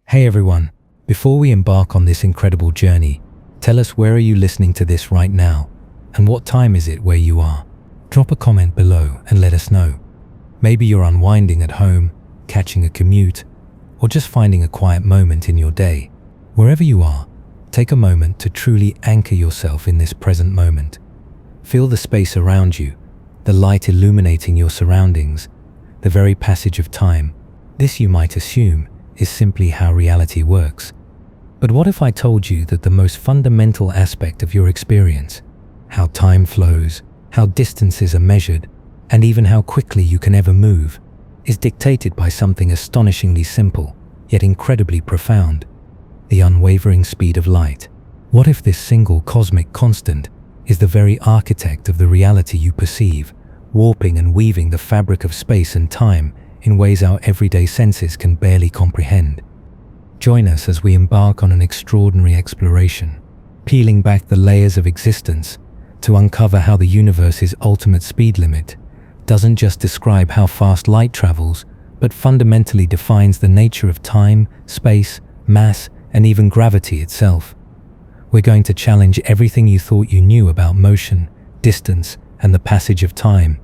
Hey everyone, before we embark on this incredible journey, tell us, where are you listening to this right now, and what time is it where you are? Drop a comment below and let us know. Maybe you're unwinding at home, catching a commute, or just finding a quiet moment in your day. Wherever you are, take a moment to truly anchor yourself in this present moment. Feel the space around you, the light illuminating your surroundings, the very passage of time. This, you might assume, is simply how reality works. But what if I told you that the most fundamental aspect of your experience, how time flows, how distances are measured, and even how quickly you can ever move, is dictated by something astonishingly simple, yet incredibly profound: the unwavering speed of light? What if this single cosmic constant is the very architect of the reality you perceive, warping and weaving the fabric of space and time in ways our everyday senses can barely comprehend? Join us as we embark on an extraordinary exploration, peeling back the layers of existence to uncover how the universe's ultimate speed limit doesn't just describe how fast light travels, but fundamentally defines the nature of time, space, mass, and even gravity itself. We're going to challenge everything you thought you knew about motion, distance, and the passage of time,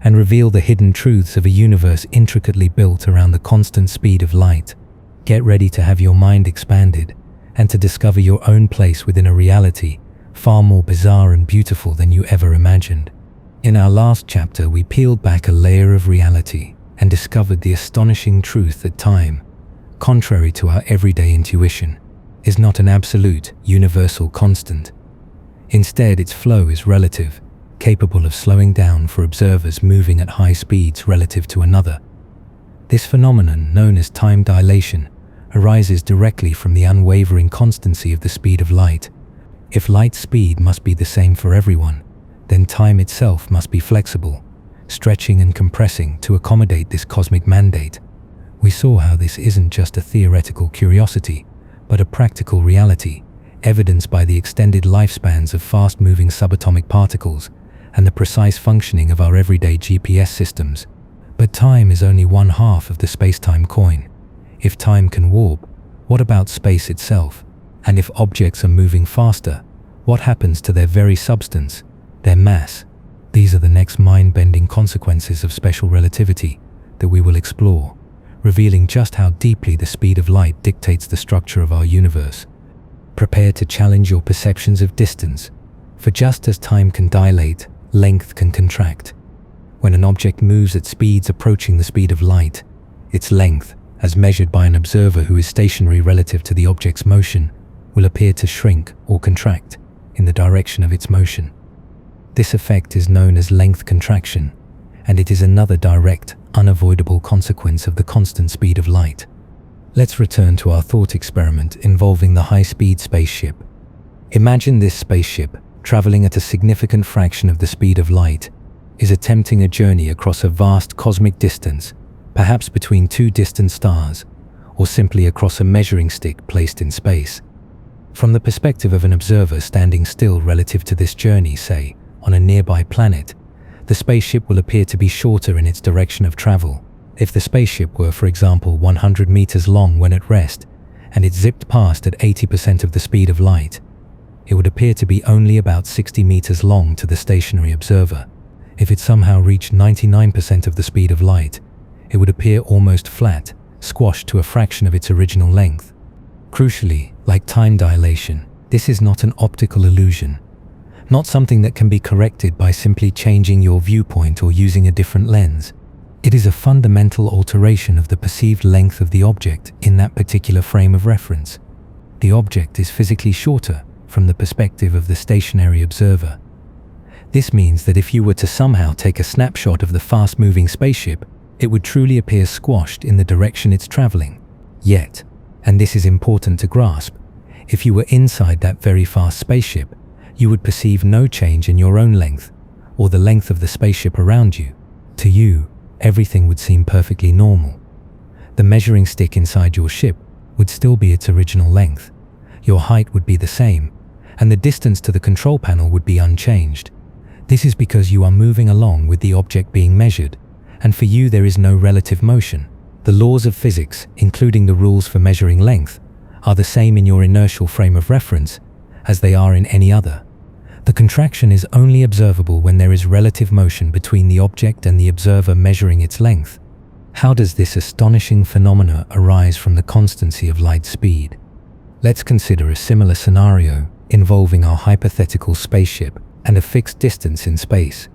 and reveal the hidden truths of a universe intricately built around the constant speed of light. Get ready to have your mind expanded and to discover your own place within a reality far more bizarre and beautiful than you ever imagined. In our last chapter, we peeled back a layer of reality and discovered the astonishing truth that time, contrary to our everyday intuition, is not an absolute, universal constant. Instead, its flow is relative, capable of slowing down for observers moving at high speeds relative to another. This phenomenon, known as time dilation, arises directly from the unwavering constancy of the speed of light. If light speed must be the same for everyone, then time itself must be flexible, stretching and compressing to accommodate this cosmic mandate. We saw how this isn't just a theoretical curiosity, but a practical reality, evidenced by the extended lifespans of fast-moving subatomic particles and the precise functioning of our everyday GPS systems. But time is only one half of the space-time coin. If time can warp, what about space itself? And if objects are moving faster, what happens to their very substance, their mass? These are the next mind-bending consequences of special relativity that we will explore, revealing just how deeply the speed of light dictates the structure of our universe. Prepare to challenge your perceptions of distance, for just as time can dilate, length can contract. When an object moves at speeds approaching the speed of light, its length, as measured by an observer who is stationary relative to the object's motion, will appear to shrink or contract in the direction of its motion. This effect is known as length contraction, and it is another direct, unavoidable consequence of the constant speed of light. Let's return to our thought experiment involving the high-speed spaceship. Imagine this spaceship, traveling at a significant fraction of the speed of light, is attempting a journey across a vast cosmic distance, perhaps between two distant stars, or simply across a measuring stick placed in space. From the perspective of an observer standing still relative to this journey, say, on a nearby planet, the spaceship will appear to be shorter in its direction of travel. If the spaceship were, for example, 100 meters long when at rest, and it zipped past at 80% of the speed of light, it would appear to be only about 60 meters long to the stationary observer. If it somehow reached 99% of the speed of light, it would appear almost flat, squashed to a fraction of its original length. Crucially, like time dilation, this is not an optical illusion, not something that can be corrected by simply changing your viewpoint or using a different lens. It is a fundamental alteration of the perceived length of the object in that particular frame of reference. The object is physically shorter from the perspective of the stationary observer. This means that if you were to somehow take a snapshot of the fast-moving spaceship, it would truly appear squashed in the direction it's traveling. Yet, and this is important to grasp, if you were inside that very fast spaceship, you would perceive no change in your own length, or the length of the spaceship around you. To you, everything would seem perfectly normal. The measuring stick inside your ship would still be its original length. Your height would be the same, and the distance to the control panel would be unchanged. This is because you are moving along with the object being measured, and for you there is no relative motion, The laws of physics, including the rules for measuring length, are the same in your inertial frame of reference as they are in any other. The contraction is only observable when there is relative motion between the object and the observer measuring its length. How does this astonishing phenomena arise from the constancy of light speed? Let's consider a similar scenario involving our hypothetical spaceship and a fixed distance in space.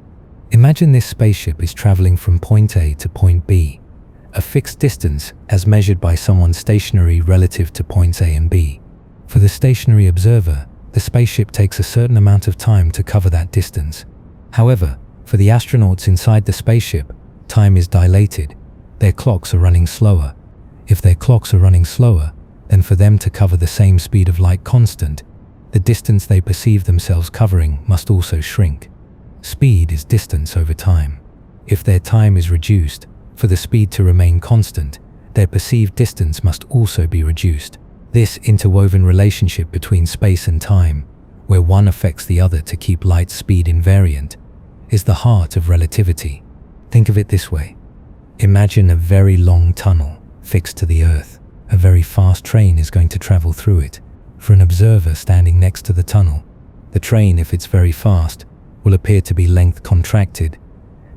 Imagine this spaceship is traveling from point A to point B, a fixed distance as measured by someone stationary relative to points A and B. For the stationary observer, the spaceship takes a certain amount of time to cover that distance. However, for the astronauts inside the spaceship, time is dilated. Their clocks are running slower. If their clocks are running slower, then for them to cover the same speed of light constant, the distance they perceive themselves covering must also shrink. Speed is distance over time. If their time is reduced, for the speed to remain constant, their perceived distance must also be reduced. This interwoven relationship between space and time, where one affects the other to keep light's speed invariant, is the heart of relativity. Think of it this way. Imagine a very long tunnel fixed to the earth. A very fast train is going to travel through it. For an observer standing next to the tunnel, the train, if it's very fast, will appear to be length contracted,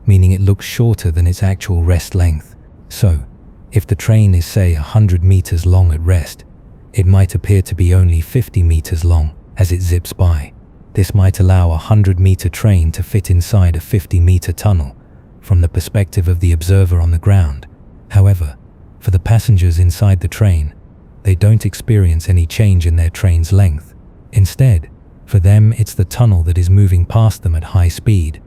meaning it looks shorter than its actual rest length. So, if the train is say 100 meters long at rest, it might appear to be only 50 meters long as it zips by. This might allow a 100-meter train to fit inside a 50-meter tunnel from the perspective of the observer on the ground. However, for the passengers inside the train, they don't experience any change in their train's length. Instead, for them it's the tunnel that is moving past them at high speed,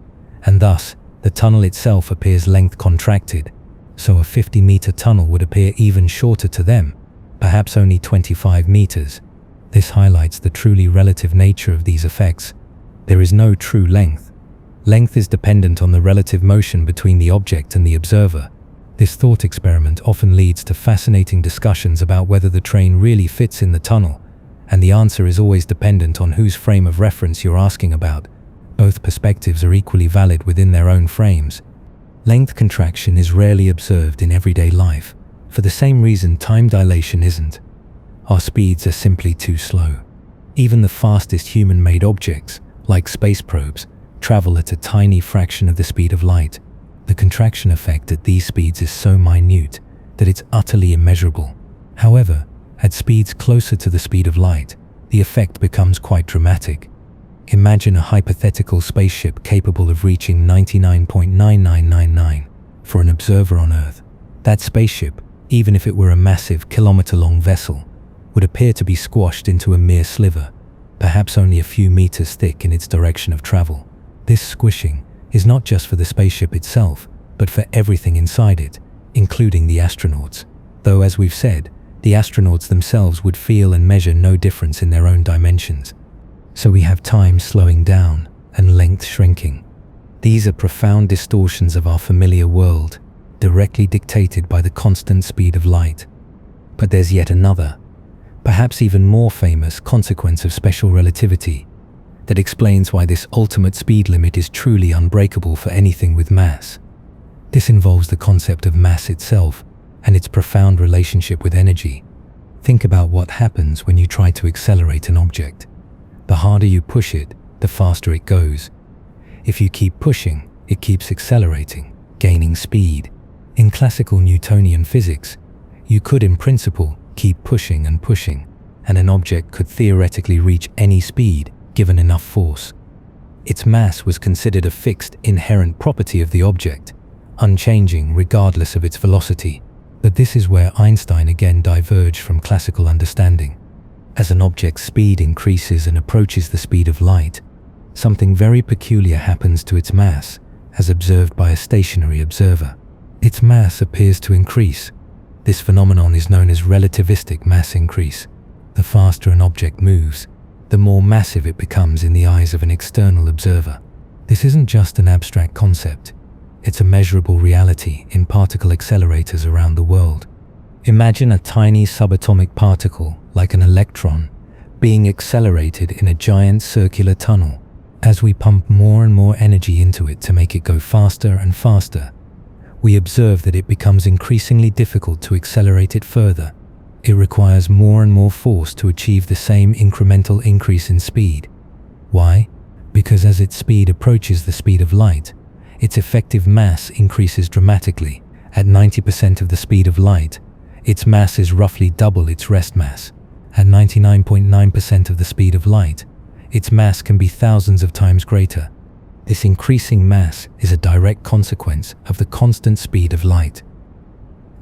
and thus the tunnel itself appears length contracted. So a 50-meter tunnel would appear even shorter to them, perhaps only 25 meters. This highlights the truly relative nature of these effects. There is no true length. Length is dependent on the relative motion between the object and the observer. This thought experiment often leads to fascinating discussions about whether the train really fits in the tunnel, and the answer is always dependent on whose frame of reference you're asking about. Both perspectives are equally valid within their own frames. Length contraction is rarely observed in everyday life, for the same reason time dilation isn't. Our speeds are simply too slow. Even the fastest human-made objects, like space probes, travel at a tiny fraction of the speed of light. The contraction effect at these speeds is so minute that it's utterly immeasurable. However, at speeds closer to the speed of light, the effect becomes quite dramatic. Imagine a hypothetical spaceship capable of reaching 99.9999 for an observer on Earth. That spaceship, even if it were a massive kilometer-long vessel, would appear to be squashed into a mere sliver, perhaps only a few meters thick in its direction of travel. This squishing is not just for the spaceship itself, but for everything inside it, including the astronauts. Though, as we've said, the astronauts themselves would feel and measure no difference in their own dimensions. So we have time slowing down and length shrinking. These are profound distortions of our familiar world, directly dictated by the constant speed of light. But there's yet another, perhaps even more famous consequence of special relativity that explains why this ultimate speed limit is truly unbreakable for anything with mass. This involves the concept of mass itself and its profound relationship with energy. Think about what happens when you try to accelerate an object. The harder you push it, the faster it goes. If you keep pushing, it keeps accelerating, gaining speed. In classical Newtonian physics, you could in principle keep pushing and pushing, and an object could theoretically reach any speed given enough force. Its mass was considered a fixed, inherent property of the object, unchanging regardless of its velocity. But this is where Einstein again diverged from classical understanding. As an object's speed increases and approaches the speed of light, something very peculiar happens to its mass, as observed by a stationary observer. Its mass appears to increase. This phenomenon is known as relativistic mass increase. The faster an object moves, the more massive it becomes in the eyes of an external observer. This isn't just an abstract concept. It's a measurable reality in particle accelerators around the world. Imagine a tiny subatomic particle, like an electron, being accelerated in a giant circular tunnel. As we pump more and more energy into it to make it go faster and faster, we observe that it becomes increasingly difficult to accelerate it further. It requires more and more force to achieve the same incremental increase in speed. Why? Because as its speed approaches the speed of light, its effective mass increases dramatically. At 90% of the speed of light, its mass is roughly double its rest mass. At 99.9% of the speed of light, its mass can be thousands of times greater. This increasing mass is a direct consequence of the constant speed of light.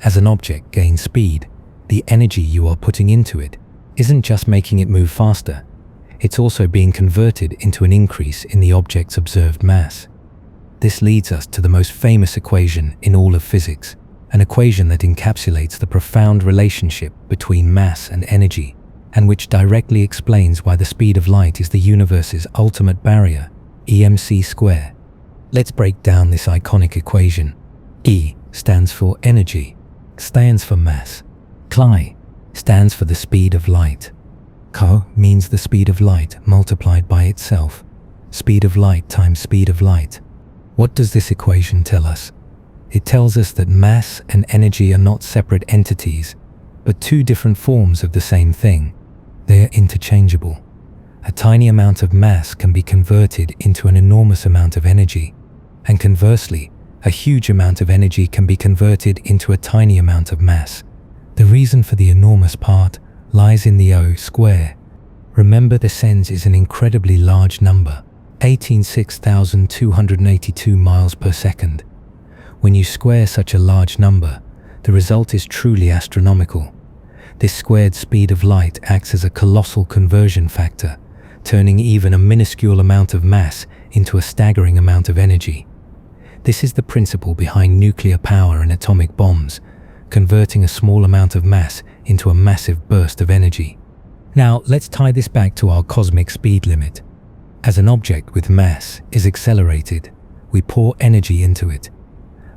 As an object gains speed, the energy you are putting into it isn't just making it move faster, it's also being converted into an increase in the object's observed mass. This leads us to the most famous equation in all of physics, an equation that encapsulates the profound relationship between mass and energy, and which directly explains why the speed of light is the universe's ultimate barrier, EMC square. Let's break down this iconic equation. E stands for energy, stands for mass. Cli stands for the speed of light. Co means the speed of light multiplied by itself. Speed of light times speed of light. What does this equation tell us? It tells us that mass and energy are not separate entities, but two different forms of the same thing. They are interchangeable. A tiny amount of mass can be converted into an enormous amount of energy, and conversely, a huge amount of energy can be converted into a tiny amount of mass. The reason for the enormous part lies in the O square. Remember, the sense is an incredibly large number, 186,282 miles per second. When you square such a large number, the result is truly astronomical. This squared speed of light acts as a colossal conversion factor, turning even a minuscule amount of mass into a staggering amount of energy. This is the principle behind nuclear power and atomic bombs, converting a small amount of mass into a massive burst of energy. Now, let's tie this back to our cosmic speed limit. As an object with mass is accelerated, we pour energy into it.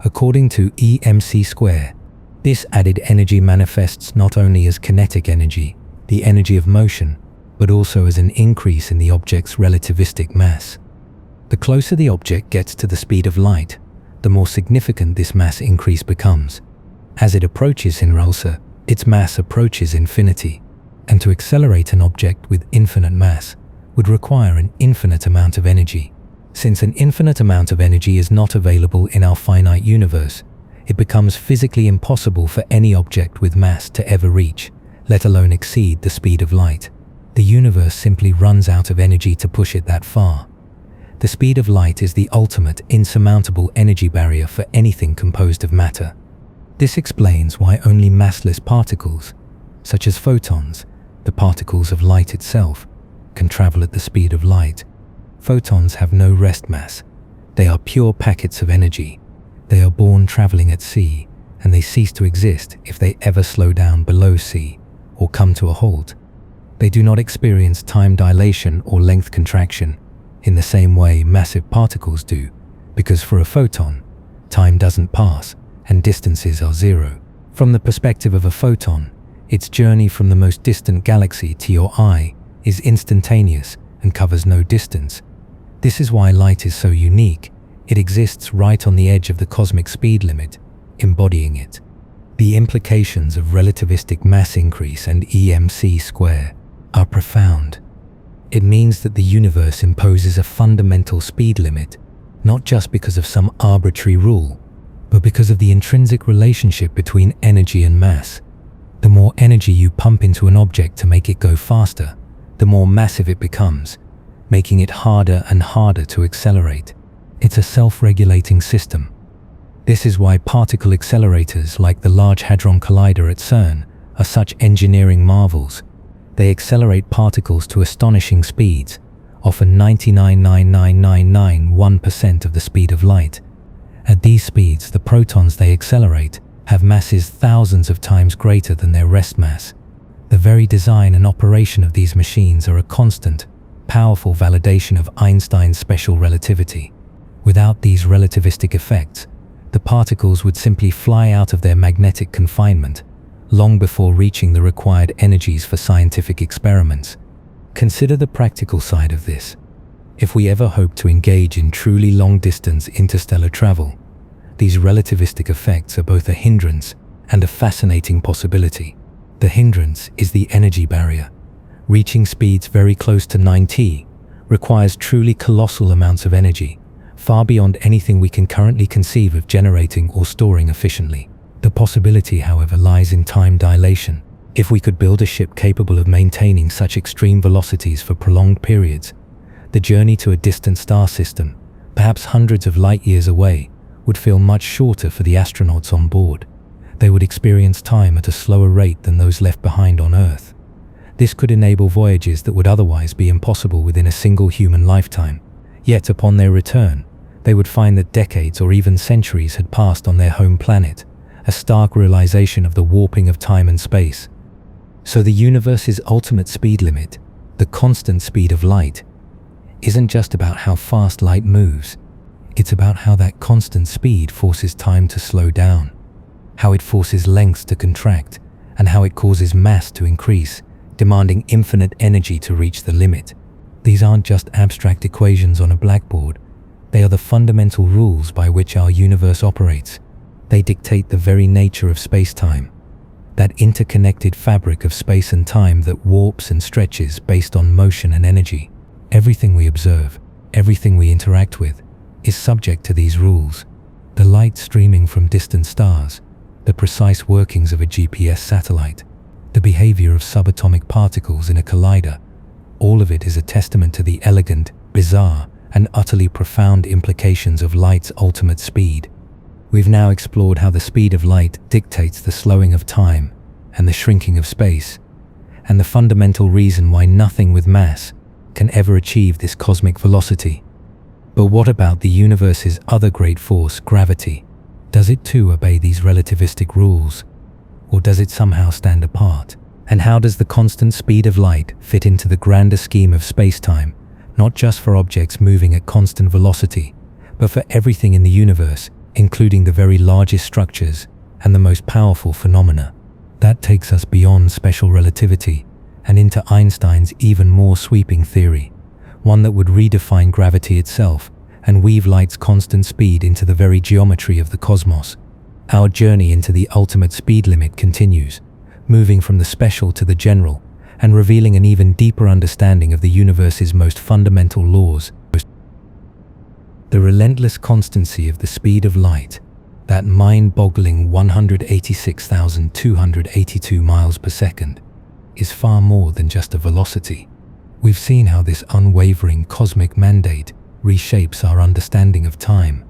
According to EMC square, this added energy manifests not only as kinetic energy, the energy of motion, but also as an increase in the object's relativistic mass. The closer the object gets to the speed of light, the more significant this mass increase becomes. As it approaches Hinralsa, its mass approaches infinity, and to accelerate an object with infinite mass would require an infinite amount of energy. Since an infinite amount of energy is not available in our finite universe, it becomes physically impossible for any object with mass to ever reach, let alone exceed the speed of light. The universe simply runs out of energy to push it that far. The speed of light is the ultimate, insurmountable energy barrier for anything composed of matter. This explains why only massless particles, such as photons, the particles of light itself, can travel at the speed of light. Photons have no rest mass. They are pure packets of energy. They are born traveling at c, and they cease to exist if they ever slow down below c or come to a halt. They do not experience time dilation or length contraction in the same way massive particles do, because for a photon, time doesn't pass and distances are zero. From the perspective of a photon, its journey from the most distant galaxy to your eye is instantaneous and covers no distance. This is why light is so unique. It exists right on the edge of the cosmic speed limit, embodying it. The implications of relativistic mass increase and EMC square are profound. It means that the universe imposes a fundamental speed limit, not just because of some arbitrary rule, but because of the intrinsic relationship between energy and mass. The more energy you pump into an object to make it go faster, the more massive it becomes, making it harder and harder to accelerate. It's a self-regulating system. This is why particle accelerators like the Large Hadron Collider at CERN are such engineering marvels. They accelerate particles to astonishing speeds, often 99.99991% of the speed of light. At these speeds, the protons they accelerate have masses thousands of times greater than their rest mass. The very design and operation of these machines are a constant, powerful validation of Einstein's special relativity. Without these relativistic effects, the particles would simply fly out of their magnetic confinement long before reaching the required energies for scientific experiments. Consider the practical side of this. If we ever hope to engage in truly long-distance interstellar travel, these relativistic effects are both a hindrance and a fascinating possibility. The hindrance is the energy barrier. Reaching speeds very close to 9T requires truly colossal amounts of energy, far beyond anything we can currently conceive of generating or storing efficiently. The possibility, however, lies in time dilation. If we could build a ship capable of maintaining such extreme velocities for prolonged periods, the journey to a distant star system, perhaps hundreds of light years away, would feel much shorter for the astronauts on board. They would experience time at a slower rate than those left behind on Earth. This could enable voyages that would otherwise be impossible within a single human lifetime. Yet upon their return, they would find that decades or even centuries had passed on their home planet, a stark realization of the warping of time and space. So the universe's ultimate speed limit, the constant speed of light, isn't just about how fast light moves. It's about how that constant speed forces time to slow down, how it forces lengths to contract, and how it causes mass to increase, demanding infinite energy to reach the limit. These aren't just abstract equations on a blackboard. They are the fundamental rules by which our universe operates. They dictate the very nature of space-time, that interconnected fabric of space and time that warps and stretches based on motion and energy. Everything we observe, everything we interact with, is subject to these rules. The light streaming from distant stars, the precise workings of a GPS satellite, the behavior of subatomic particles in a collider, all of it is a testament to the elegant, bizarre, and utterly profound implications of light's ultimate speed. We've now explored how the speed of light dictates the slowing of time and the shrinking of space, and the fundamental reason why nothing with mass can ever achieve this cosmic velocity. But what about the universe's other great force, gravity? Does it too obey these relativistic rules? Or does it somehow stand apart? And how does the constant speed of light fit into the grander scheme of space-time, not just for objects moving at constant velocity, but for everything in the universe, including the very largest structures and the most powerful phenomena? That takes us beyond special relativity and into Einstein's even more sweeping theory, one that would redefine gravity itself and weave light's constant speed into the very geometry of the cosmos. Our journey into the ultimate speed limit continues, moving from the special to the general and revealing an even deeper understanding of the universe's most fundamental laws. The relentless constancy of the speed of light, that mind-boggling 186,282 miles per second, is far more than just a velocity. We've seen how this unwavering cosmic mandate reshapes our understanding of time,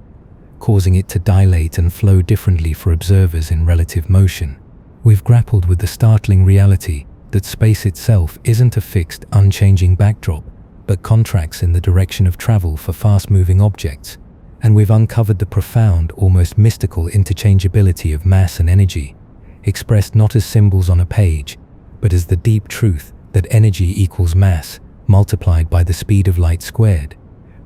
causing it to dilate and flow differently for observers in relative motion. We've grappled with the startling reality that space itself isn't a fixed, unchanging backdrop, but contracts in the direction of travel for fast-moving objects. And we've uncovered the profound, almost mystical interchangeability of mass and energy, expressed not as symbols on a page, but as the deep truth that energy equals mass multiplied by the speed of light squared,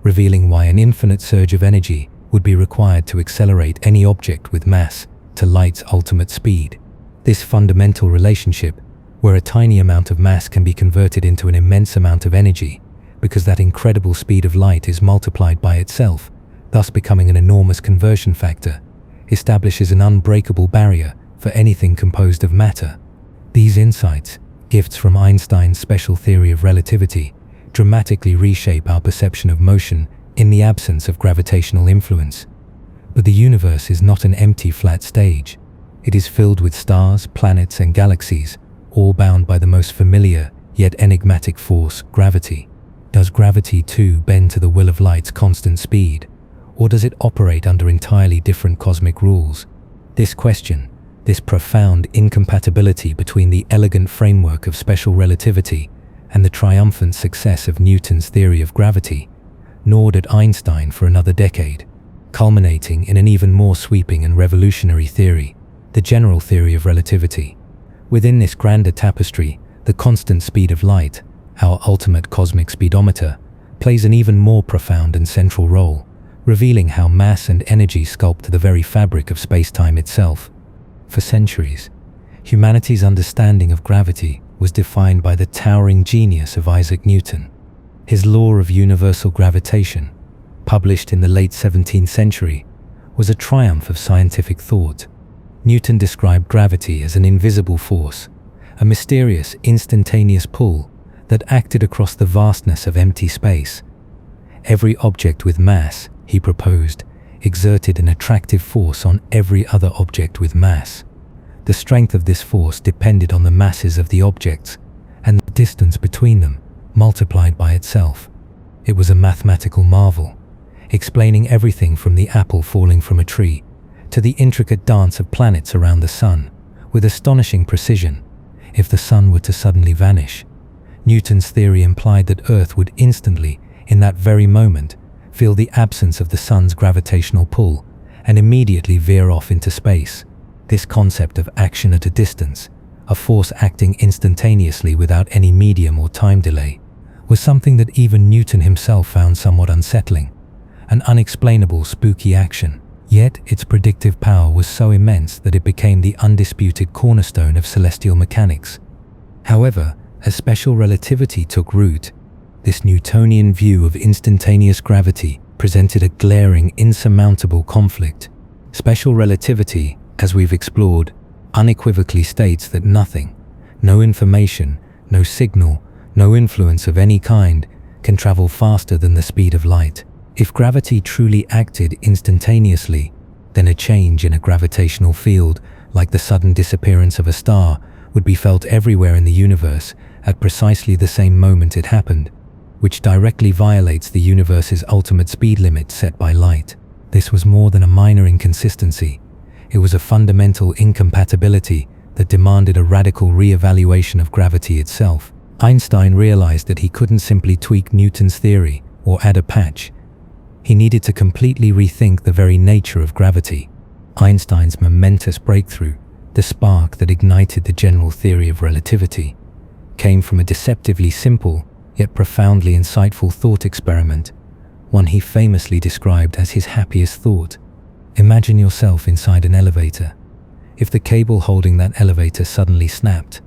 revealing why an infinite surge of energy would be required to accelerate any object with mass to light's ultimate speed. This fundamental relationship, where a tiny amount of mass can be converted into an immense amount of energy, because that incredible speed of light is multiplied by itself, thus becoming an enormous conversion factor, establishes an unbreakable barrier for anything composed of matter. These insights, gifts from Einstein's special theory of relativity, dramatically reshape our perception of motion in the absence of gravitational influence. But the universe is not an empty, flat stage. It is filled with stars, planets, and galaxies, all bound by the most familiar yet enigmatic force, gravity. Does gravity too bend to the will of light's constant speed, or does it operate under entirely different cosmic rules? This question, this profound incompatibility between the elegant framework of special relativity and the triumphant success of Newton's theory of gravity, gnawed at Einstein for another decade, culminating in an even more sweeping and revolutionary theory, the general theory of relativity. Within this grander tapestry, the constant speed of light, our ultimate cosmic speedometer, plays an even more profound and central role, revealing how mass and energy sculpt the very fabric of space-time itself. For centuries, humanity's understanding of gravity was defined by the towering genius of Isaac Newton. His law of universal gravitation, published in the late 17th century, was a triumph of scientific thought. Newton described gravity as an invisible force, a mysterious, instantaneous pull that acted across the vastness of empty space. Every object with mass, he proposed, exerted an attractive force on every other object with mass. The strength of this force depended on the masses of the objects and the distance between them, multiplied by itself. It was a mathematical marvel, explaining everything from the apple falling from a tree to the intricate dance of planets around the sun, with astonishing precision. If the sun were to suddenly vanish, Newton's theory implied that Earth would instantly, in that very moment, feel the absence of the sun's gravitational pull and immediately veer off into space. This concept of action at a distance, a force acting instantaneously without any medium or time delay, was something that even Newton himself found somewhat unsettling, an unexplainable, spooky action. Yet its predictive power was so immense that it became the undisputed cornerstone of celestial mechanics. However, as special relativity took root, this Newtonian view of instantaneous gravity presented a glaring, insurmountable conflict. Special relativity, as we've explored, unequivocally states that nothing, no information, no signal, no influence of any kind, can travel faster than the speed of light. If gravity truly acted instantaneously, then a change in a gravitational field, like the sudden disappearance of a star, would be felt everywhere in the universe at precisely the same moment it happened, which directly violates the universe's ultimate speed limit set by light. This was more than a minor inconsistency. It was a fundamental incompatibility that demanded a radical re-evaluation of gravity itself. Einstein realized that he couldn't simply tweak Newton's theory or add a patch. He needed to completely rethink the very nature of gravity. Einstein's momentous breakthrough, the spark that ignited the general theory of relativity, came from a deceptively simple yet profoundly insightful thought experiment, one he famously described as his happiest thought. Imagine yourself inside an elevator. If the cable holding that elevator suddenly snapped,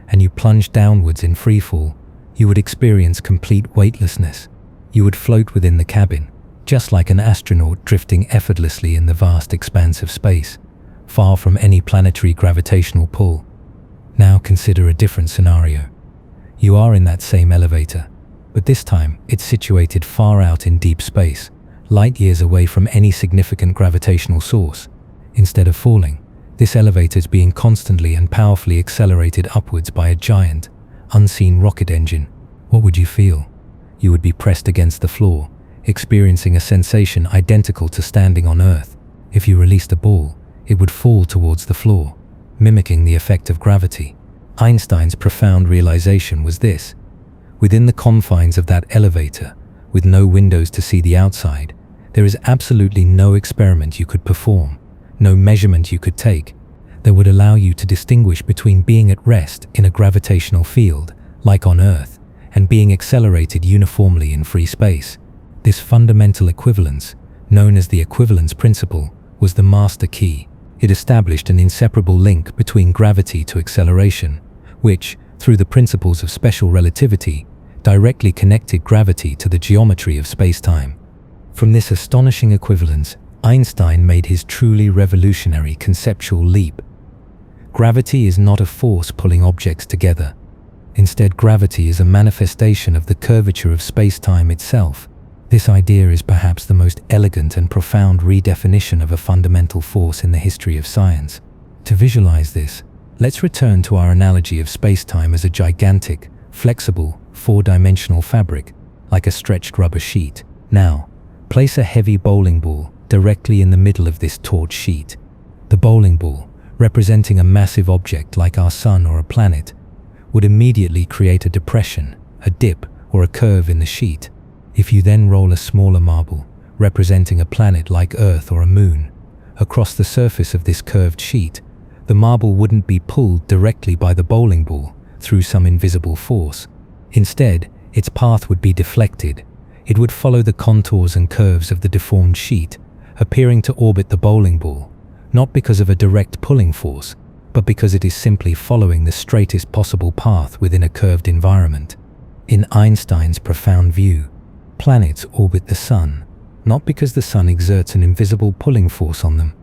and you plunged downwards in freefall, you would experience complete weightlessness. You would float within the cabin, just like an astronaut drifting effortlessly in the vast expanse of space, far from any planetary gravitational pull. Now consider a different scenario. You are in that same elevator, but this time it's situated far out in deep space, light years away from any significant gravitational source. Instead of falling, this elevator is being constantly and powerfully accelerated upwards by a giant, unseen rocket engine. What would you feel? You would be pressed against the floor, experiencing a sensation identical to standing on Earth. If you released a ball, it would fall towards the floor, mimicking the effect of gravity. Einstein's profound realization was this: within the confines of that elevator, with no windows to see the outside, there is absolutely no experiment you could perform, no measurement you could take, that would allow you to distinguish between being at rest in a gravitational field, like on Earth, and being accelerated uniformly in free space. This fundamental equivalence, known as the equivalence principle, was the master key. It established an inseparable link between gravity to acceleration, which, through the principles of special relativity, directly connected gravity to the geometry of spacetime. From this astonishing equivalence, Einstein made his truly revolutionary conceptual leap. Gravity is not a force pulling objects together. Instead, gravity is a manifestation of the curvature of spacetime itself. This idea is perhaps the most elegant and profound redefinition of a fundamental force in the history of science. To visualize this, let's return to our analogy of spacetime as a gigantic, flexible, four-dimensional fabric, like a stretched rubber sheet. Now, place a heavy bowling ball directly in the middle of this taut sheet. The bowling ball, representing a massive object like our sun or a planet, would immediately create a depression, a dip, or a curve in the sheet. If you then roll a smaller marble, representing a planet like Earth or a moon, across the surface of this curved sheet, the marble wouldn't be pulled directly by the bowling ball through some invisible force. Instead, its path would be deflected. It would follow the contours and curves of the deformed sheet, appearing to orbit the bowling ball, not because of a direct pulling force, but because it is simply following the straightest possible path within a curved environment. In Einstein's profound view, planets orbit the sun, not because the sun exerts an invisible pulling force on them,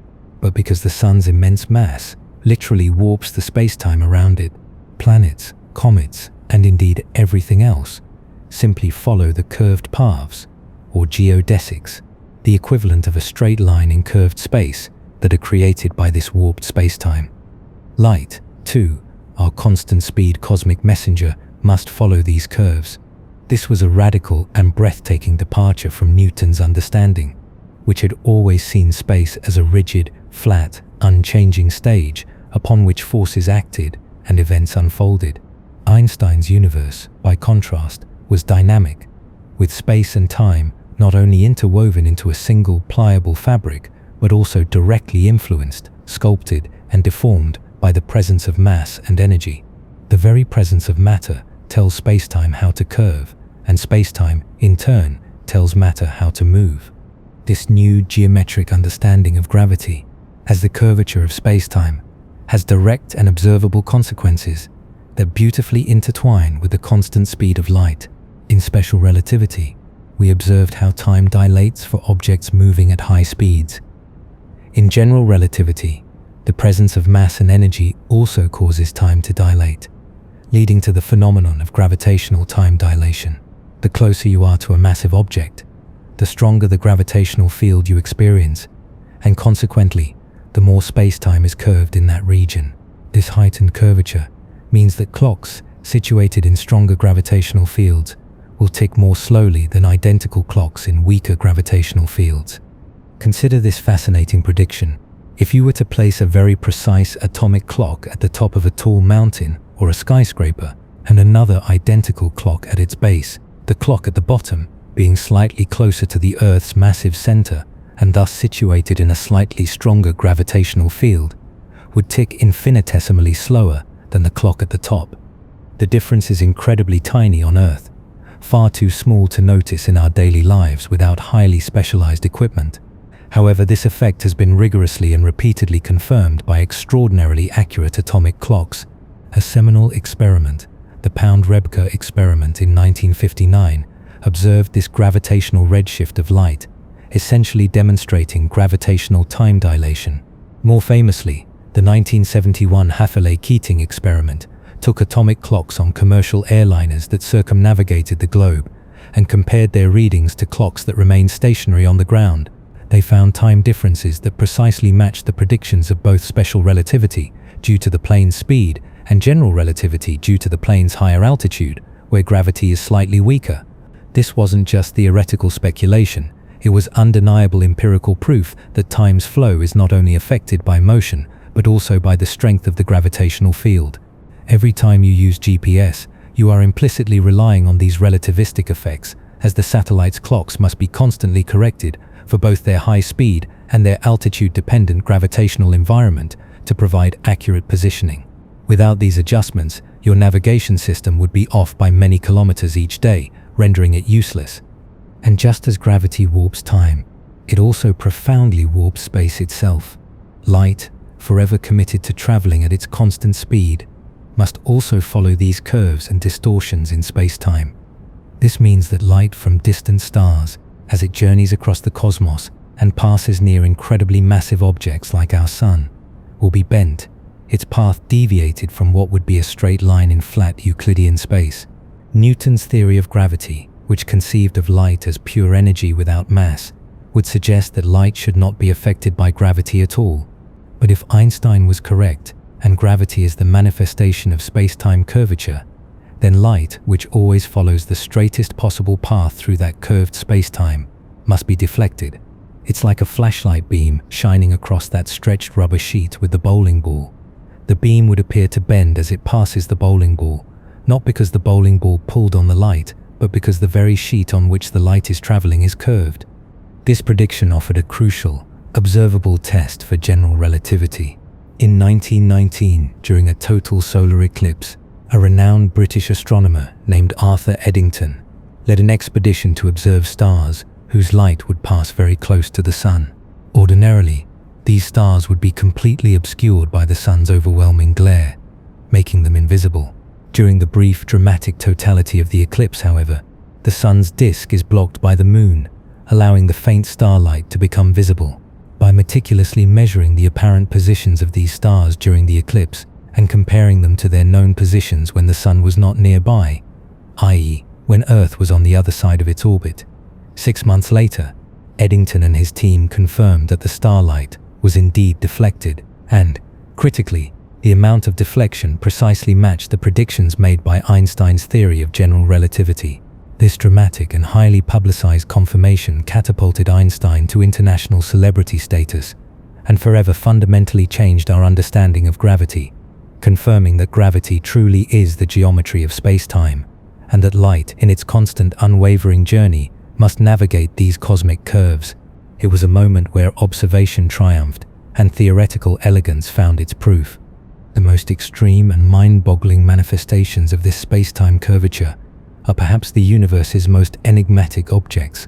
but because the sun's immense mass literally warps the space-time around it. Planets, comets, and indeed everything else simply follow the curved paths, or geodesics, the equivalent of a straight line in curved space, that are created by this warped space-time. Light, too, our constant speed cosmic messenger, must follow these curves. This was a radical and breathtaking departure from Newton's understanding, which had always seen space as a rigid, flat, unchanging stage upon which forces acted and events unfolded. Einstein's universe, by contrast, was dynamic, with space and time not only interwoven into a single pliable fabric, but also directly influenced, sculpted, and deformed by the presence of mass and energy. The very presence of matter tells spacetime how to curve, and spacetime, in turn, tells matter how to move. This new geometric understanding of gravity, as the curvature of spacetime, has direct and observable consequences that beautifully intertwine with the constant speed of light. In special relativity, we observed how time dilates for objects moving at high speeds. In general relativity, the presence of mass and energy also causes time to dilate, leading to the phenomenon of gravitational time dilation. The closer you are to a massive object, the stronger the gravitational field you experience, and consequently, the more space-time is curved in that region. This heightened curvature means that clocks situated in stronger gravitational fields will tick more slowly than identical clocks in weaker gravitational fields. Consider this fascinating prediction. If you were to place a very precise atomic clock at the top of a tall mountain or a skyscraper, and another identical clock at its base, the clock at the bottom, being slightly closer to the Earth's massive center and thus situated in a slightly stronger gravitational field, would tick infinitesimally slower than the clock at the top. The difference is incredibly tiny on Earth, far too small to notice in our daily lives without highly specialized equipment. However, this effect has been rigorously and repeatedly confirmed by extraordinarily accurate atomic clocks. A seminal experiment, the Pound-Rebka experiment in 1959, observed this gravitational redshift of light, essentially demonstrating gravitational time dilation. More famously, the 1971 Hathaway-Keating experiment took atomic clocks on commercial airliners that circumnavigated the globe and compared their readings to clocks that remained stationary on the ground. They found time differences that precisely matched the predictions of both special relativity, due to the plane's speed, and general relativity due to the plane's higher altitude, where gravity is slightly weaker. This wasn't just theoretical speculation, it was undeniable empirical proof that time's flow is not only affected by motion, but also by the strength of the gravitational field. Every time you use GPS, you are implicitly relying on these relativistic effects, as the satellite's clocks must be constantly corrected for both their high speed and their altitude-dependent gravitational environment to provide accurate positioning. Without these adjustments, your navigation system would be off by many kilometers each day, rendering it useless. And just as gravity warps time, it also profoundly warps space itself. Light, forever committed to traveling at its constant speed, must also follow these curves and distortions in space-time. This means that light from distant stars, as it journeys across the cosmos and passes near incredibly massive objects like our Sun, will be bent, its path deviated from what would be a straight line in flat Euclidean space. Newton's theory of gravity, which conceived of light as pure energy without mass, would suggest that light should not be affected by gravity at all. But if Einstein was correct, and gravity is the manifestation of space-time curvature, then light, which always follows the straightest possible path through that curved space-time, must be deflected. It's like a flashlight beam shining across that stretched rubber sheet with the bowling ball. The beam would appear to bend as it passes the bowling ball, not because the bowling ball pulled on the light, but because the very sheet on which the light is traveling is curved. This prediction offered a crucial, observable test for general relativity. In 1919, during a total solar eclipse, a renowned British astronomer named Arthur Eddington led an expedition to observe stars whose light would pass very close to the Sun. Ordinarily, these stars would be completely obscured by the Sun's overwhelming glare, making them invisible. During the brief, dramatic totality of the eclipse, however, the Sun's disk is blocked by the Moon, allowing the faint starlight to become visible. By meticulously measuring the apparent positions of these stars during the eclipse and comparing them to their known positions when the sun was not nearby, i.e., when Earth was on the other side of its orbit, 6 months later, Eddington and his team confirmed that the starlight was indeed deflected, and, critically, the amount of deflection precisely matched the predictions made by Einstein's theory of general relativity. This dramatic and highly publicized confirmation catapulted Einstein to international celebrity status and forever fundamentally changed our understanding of gravity, confirming that gravity truly is the geometry of space-time, and that light, in its constant unwavering journey, must navigate these cosmic curves. It was a moment where observation triumphed and theoretical elegance found its proof. The most extreme and mind-boggling manifestations of this space-time curvature are perhaps the universe's most enigmatic objects,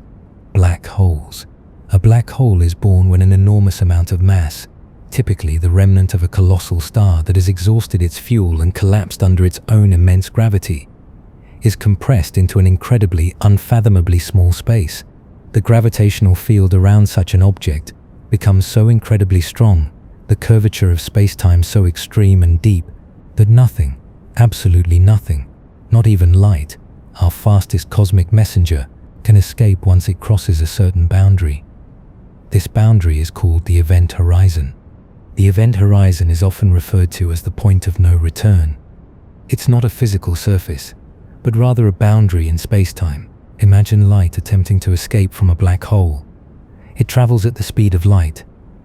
black holes. A black hole is born when an enormous amount of mass, typically the remnant of a colossal star that has exhausted its fuel and collapsed under its own immense gravity, is compressed into an incredibly, unfathomably small space. The gravitational field around such an object becomes so incredibly strong, the curvature of space-time so extreme and deep, that nothing, absolutely nothing, not even light, our fastest cosmic messenger, can escape once it crosses a certain boundary. This boundary is called the event horizon. The event horizon is often referred to as the point of no return. It's not a physical surface, but rather a boundary in space-time. Imagine light attempting to escape from a black hole. It travels at the speed of light,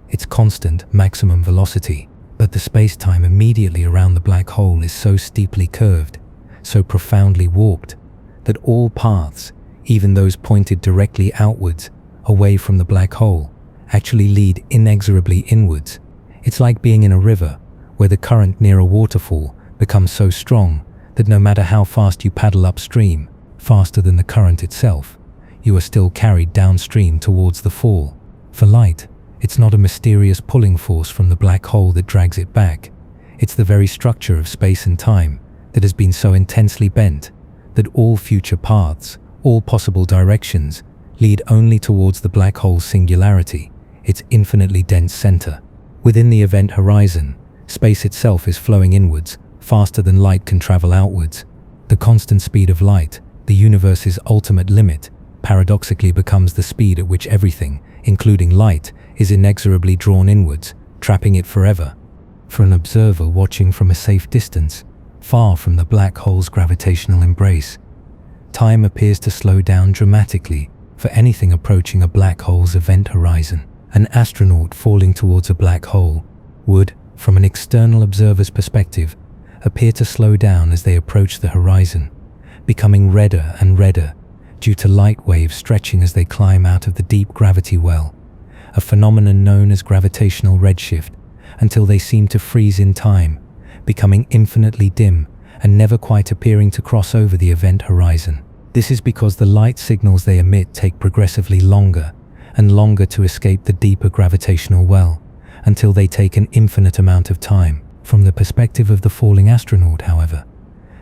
its constant maximum velocity, but the space-time immediately around the black hole is so steeply curved, so profoundly warped, that all paths, even those pointed directly outwards, away from the black hole, actually lead inexorably inwards. It's like being in a river, where the current near a waterfall becomes so strong that no matter how fast you paddle upstream, faster than the current itself, you are still carried downstream towards the fall. For light, it's not a mysterious pulling force from the black hole that drags it back. It's the very structure of space and time that has been so intensely bent that all future paths, all possible directions, lead only towards the black hole's singularity, its infinitely dense center. Within the event horizon, space itself is flowing inwards, faster than light can travel outwards. The constant speed of light, the universe's ultimate limit, paradoxically becomes the speed at which everything, including light, is inexorably drawn inwards, trapping it forever. For an observer watching from a safe distance, far from the black hole's gravitational embrace, time appears to slow down dramatically for anything approaching a black hole's event horizon. An astronaut falling towards a black hole would, from an external observer's perspective, appear to slow down as they approach the horizon, becoming redder and redder due to light waves stretching as they climb out of the deep gravity well, a phenomenon known as gravitational redshift, until they seem to freeze in time, becoming infinitely dim and never quite appearing to cross over the event horizon. This is because the light signals they emit take progressively longer and longer to escape the deeper gravitational well, until they take an infinite amount of time. From the perspective of the falling astronaut, however,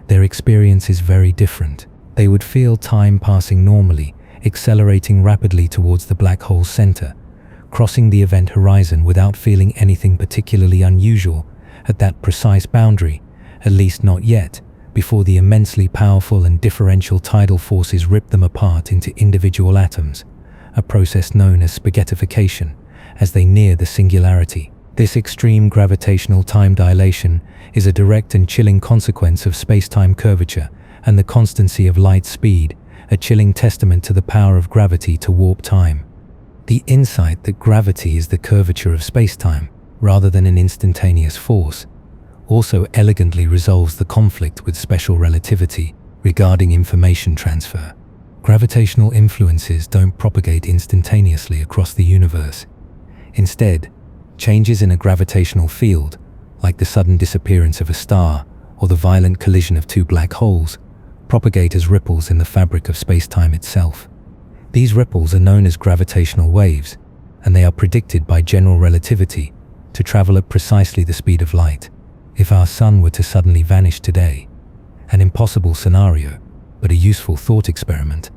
their experience is very different. They would feel time passing normally, accelerating rapidly towards the black hole's center, crossing the event horizon without feeling anything particularly unusual at that precise boundary, at least not yet, before the immensely powerful and differential tidal forces rip them apart into individual atoms, a process known as spaghettification, as they near the singularity. This extreme gravitational time dilation is a direct and chilling consequence of space-time curvature and the constancy of light speed, a chilling testament to the power of gravity to warp time. The insight that gravity is the curvature of space-time, rather than an instantaneous force, also elegantly resolves the conflict with special relativity regarding information transfer. Gravitational influences don't propagate instantaneously across the universe. Instead, changes in a gravitational field, like the sudden disappearance of a star or the violent collision of two black holes, propagate as ripples in the fabric of space-time itself. These ripples are known as gravitational waves, and they are predicted by general relativity to travel at precisely the speed of light. If our sun were to suddenly vanish today, an impossible scenario, but a useful thought experiment,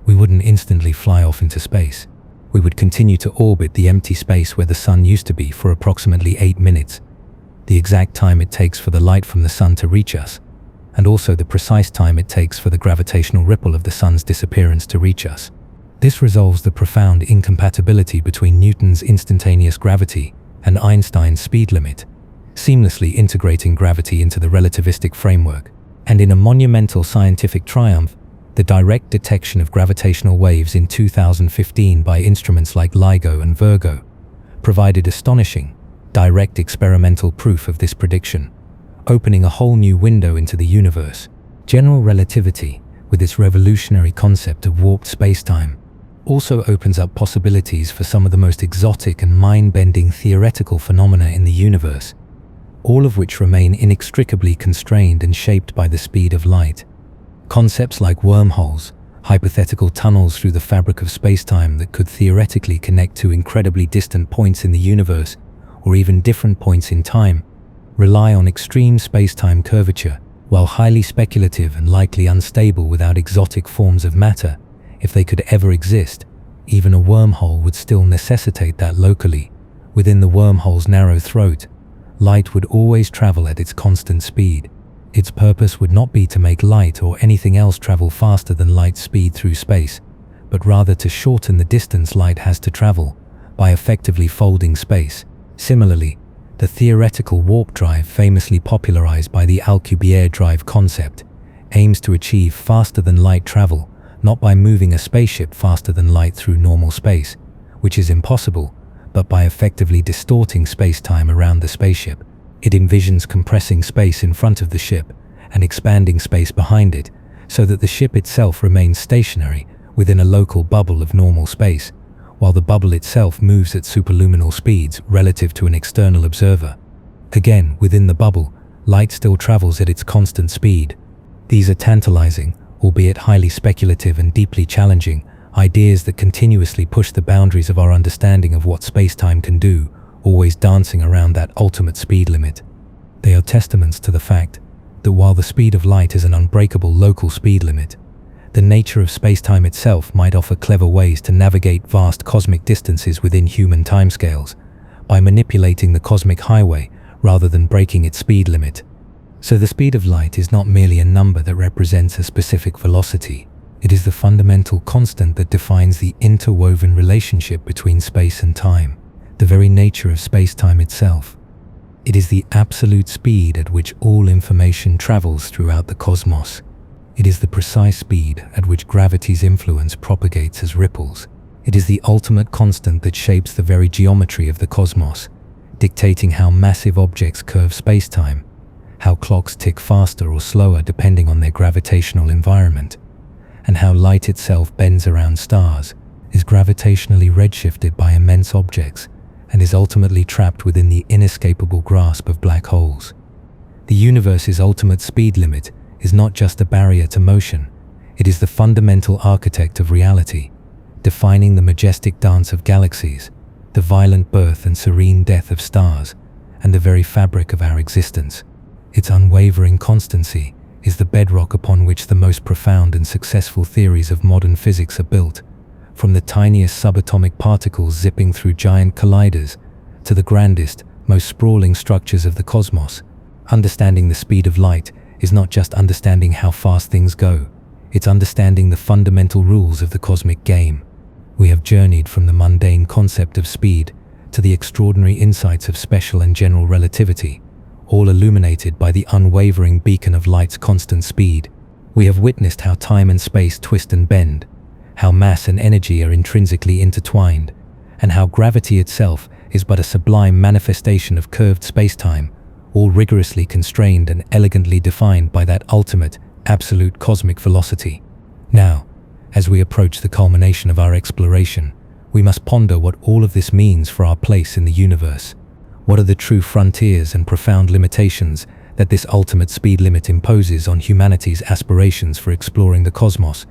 we wouldn't instantly fly off into space. We would continue to orbit the empty space where the sun used to be for approximately 8 minutes, the exact time it takes for the light from the sun to reach us, and also the precise time it takes for the gravitational ripple of the sun's disappearance to reach us. This resolves the profound incompatibility between Newton's instantaneous gravity and Einstein's speed limit, seamlessly integrating gravity into the relativistic framework. And in a monumental scientific triumph, the direct detection of gravitational waves in 2015 by instruments like LIGO and Virgo provided astonishing, direct experimental proof of this prediction, opening a whole new window into the universe. General relativity, with its revolutionary concept of warped spacetime, also opens up possibilities for some of the most exotic and mind-bending theoretical phenomena in the universe, all of which remain inextricably constrained and shaped by the speed of light. Concepts like wormholes, hypothetical tunnels through the fabric of spacetime that could theoretically connect to incredibly distant points in the universe, or even different points in time, rely on extreme spacetime curvature. While highly speculative and likely unstable without exotic forms of matter, if they could ever exist, even a wormhole would still necessitate that locally, within the wormhole's narrow throat, light would always travel at its constant speed. Its purpose would not be to make light or anything else travel faster than light speed through space, but rather to shorten the distance light has to travel by effectively folding space. Similarly, the theoretical warp drive famously popularized by the Alcubierre drive concept aims to achieve faster than light travel, not by moving a spaceship faster than light through normal space, which is impossible, but by effectively distorting space-time around the spaceship. It envisions compressing space in front of the ship and expanding space behind it, so that the ship itself remains stationary within a local bubble of normal space, while the bubble itself moves at superluminal speeds relative to an external observer. Again, within the bubble, light still travels at its constant speed. These are tantalizing, albeit highly speculative and deeply challenging, ideas that continuously push the boundaries of our understanding of what space-time can do, always dancing around that ultimate speed limit. They are testaments to the fact that while the speed of light is an unbreakable local speed limit, the nature of space-time itself might offer clever ways to navigate vast cosmic distances within human timescales by manipulating the cosmic highway rather than breaking its speed limit. So the speed of light is not merely a number that represents a specific velocity. It is the fundamental constant that defines the interwoven relationship between space and time, the very nature of space-time itself. It is the absolute speed at which all information travels throughout the cosmos. It is the precise speed at which gravity's influence propagates as ripples. It is the ultimate constant that shapes the very geometry of the cosmos, dictating how massive objects curve space-time, how clocks tick faster or slower depending on their gravitational environment, and how light itself bends around stars, is gravitationally redshifted by immense objects, and is ultimately trapped within the inescapable grasp of black holes. The universe's ultimate speed limit is not just a barrier to motion, it is the fundamental architect of reality, defining the majestic dance of galaxies, the violent birth and serene death of stars, and the very fabric of our existence. Its unwavering constancy is the bedrock upon which the most profound and successful theories of modern physics are built, from the tiniest subatomic particles zipping through giant colliders to the grandest, most sprawling structures of the cosmos. Understanding the speed of light is not just understanding how fast things go, it's understanding the fundamental rules of the cosmic game. We have journeyed from the mundane concept of speed to the extraordinary insights of special and general relativity, all illuminated by the unwavering beacon of light's constant speed. We have witnessed how time and space twist and bend, how mass and energy are intrinsically intertwined, and how gravity itself is but a sublime manifestation of curved space-time, all rigorously constrained and elegantly defined by that ultimate, absolute cosmic velocity. Now, as we approach the culmination of our exploration, we must ponder what all of this means for our place in the universe. What are the true frontiers and profound limitations that this ultimate speed limit imposes on humanity's aspirations for exploring the cosmos,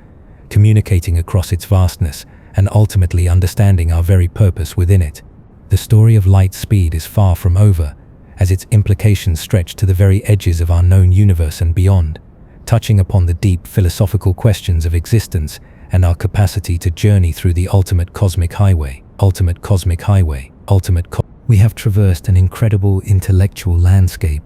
communicating across its vastness, and ultimately understanding our very purpose within it? The story of light speed is far from over, as its implications stretch to the very edges of our known universe and beyond, touching upon the deep philosophical questions of existence and our capacity to journey through the ultimate cosmic highway. We have traversed an incredible intellectual landscape,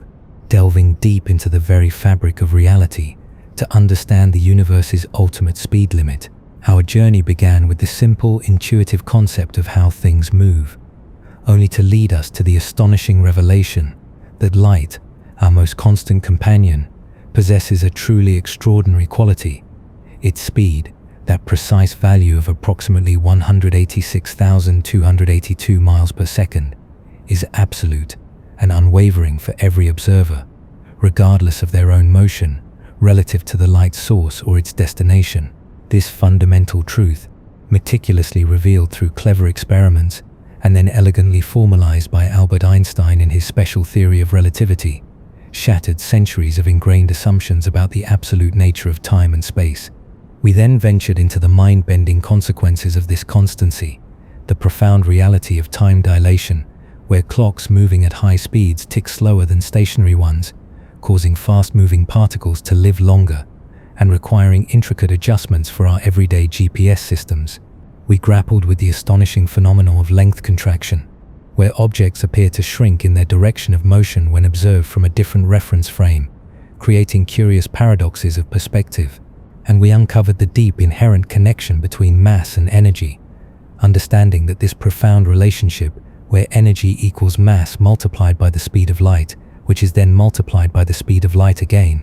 delving deep into the very fabric of reality to understand the universe's ultimate speed limit. Our journey began with the simple, intuitive concept of how things move, only to lead us to the astonishing revelation that light, our most constant companion, possesses a truly extraordinary quality. Its speed, that precise value of approximately 186,282 miles per second, is absolute and unwavering for every observer, regardless of their own motion relative to the light's source or its destination. This fundamental truth, meticulously revealed through clever experiments and then elegantly formalized by Albert Einstein in his special theory of relativity, shattered centuries of ingrained assumptions about the absolute nature of time and space. We then ventured into the mind-bending consequences of this constancy, the profound reality of time dilation, where clocks moving at high speeds tick slower than stationary ones, causing fast-moving particles to live longer and requiring intricate adjustments for our everyday GPS systems. We grappled with the astonishing phenomenon of length contraction, where objects appear to shrink in their direction of motion when observed from a different reference frame, creating curious paradoxes of perspective. And we uncovered the deep inherent connection between mass and energy, understanding that this profound relationship, where energy equals mass multiplied by the speed of light, which is then multiplied by the speed of light again,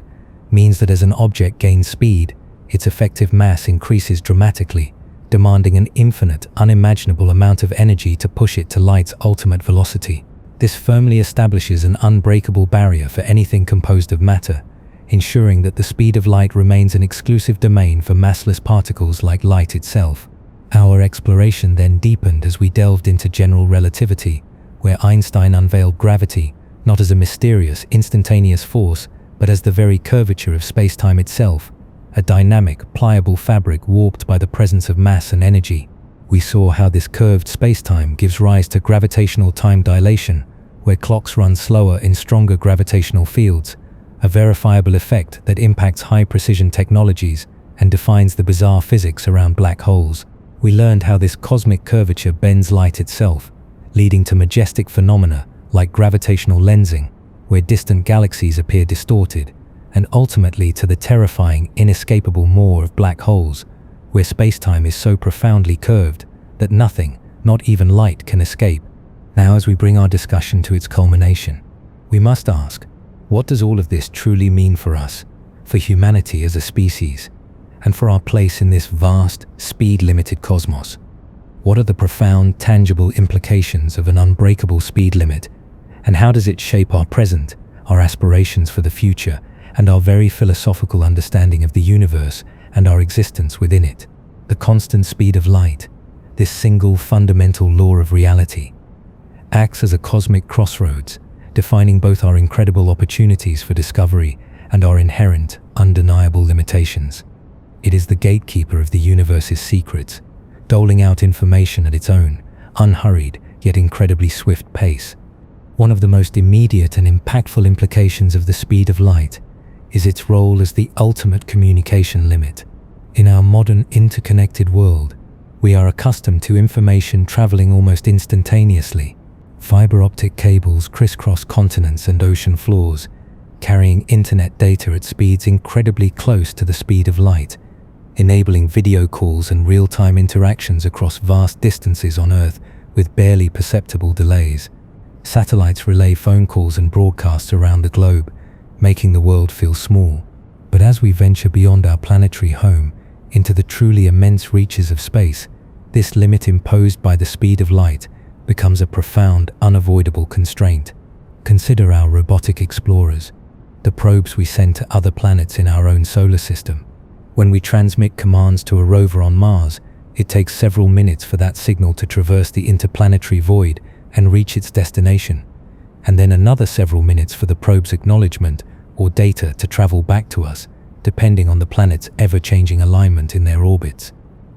means that as an object gains speed, its effective mass increases dramatically, demanding an infinite, unimaginable amount of energy to push it to light's ultimate velocity. This firmly establishes an unbreakable barrier for anything composed of matter, ensuring that the speed of light remains an exclusive domain for massless particles like light itself. Our exploration then deepened as we delved into general relativity, where Einstein unveiled gravity not as a mysterious, instantaneous force, but as the very curvature of spacetime itself, a dynamic, pliable fabric warped by the presence of mass and energy. We saw how this curved spacetime gives rise to gravitational time dilation, where clocks run slower in stronger gravitational fields, a verifiable effect that impacts high-precision technologies and defines the bizarre physics around black holes. We learned how this cosmic curvature bends light itself, leading to majestic phenomena like gravitational lensing, where distant galaxies appear distorted, and ultimately to the terrifying, inescapable maw of black holes, where spacetime is so profoundly curved that nothing, not even light, can escape. Now, as we bring our discussion to its culmination, we must ask, what does all of this truly mean for us, for humanity as a species, and for our place in this vast, speed-limited cosmos? What are the profound, tangible implications of an unbreakable speed limit, and how does it shape our present, our aspirations for the future, and our very philosophical understanding of the universe and our existence within it? The constant speed of light, this single fundamental law of reality, acts as a cosmic crossroads, defining both our incredible opportunities for discovery and our inherent, undeniable limitations. It is the gatekeeper of the universe's secrets, doling out information at its own, unhurried yet incredibly swift pace. One of the most immediate and impactful implications of the speed of light is its role as the ultimate communication limit. In our modern interconnected world, we are accustomed to information traveling almost instantaneously. Fiber optic cables crisscross continents and ocean floors, carrying internet data at speeds incredibly close to the speed of light, enabling video calls and real-time interactions across vast distances on Earth with barely perceptible delays. Satellites relay phone calls and broadcasts around the globe, making the world feel small. But as we venture beyond our planetary home into the truly immense reaches of space, this limit imposed by the speed of light becomes a profound, unavoidable constraint. Consider our robotic explorers, the probes we send to other planets in our own solar system. When we transmit commands to a rover on Mars, it takes several minutes for that signal to traverse the interplanetary void and reach its destination, and then another several minutes for the probe's acknowledgement or data to travel back to us, depending on the planet's ever-changing alignment in their orbits.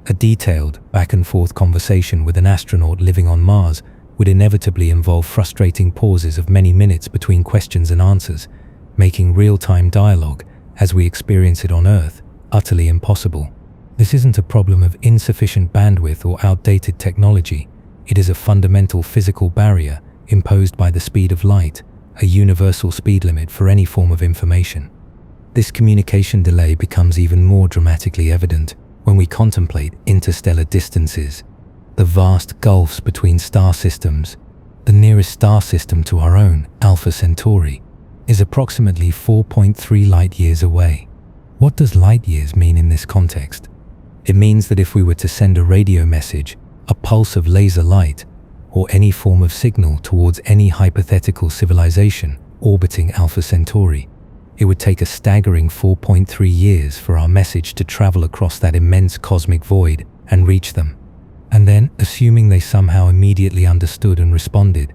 A detailed, back-and-forth conversation with an astronaut living on Mars would inevitably involve frustrating pauses of many minutes between questions and answers, making real-time dialogue, as we experience it on Earth, utterly impossible. This isn't a problem of insufficient bandwidth or outdated technology. It is a fundamental physical barrier imposed by the speed of light, a universal speed limit for any form of information. This communication delay becomes even more dramatically evident when we contemplate interstellar distances, the vast gulfs between star systems. The nearest star system to our own, Alpha Centauri, is approximately 4.3 light-years away. What does light-years mean in this context? It means that if we were to send a radio message, a pulse of laser light, or any form of signal towards any hypothetical civilization orbiting Alpha Centauri, it would take a staggering 4.3 years for our message to travel across that immense cosmic void and reach them. And then, assuming they somehow immediately understood and responded,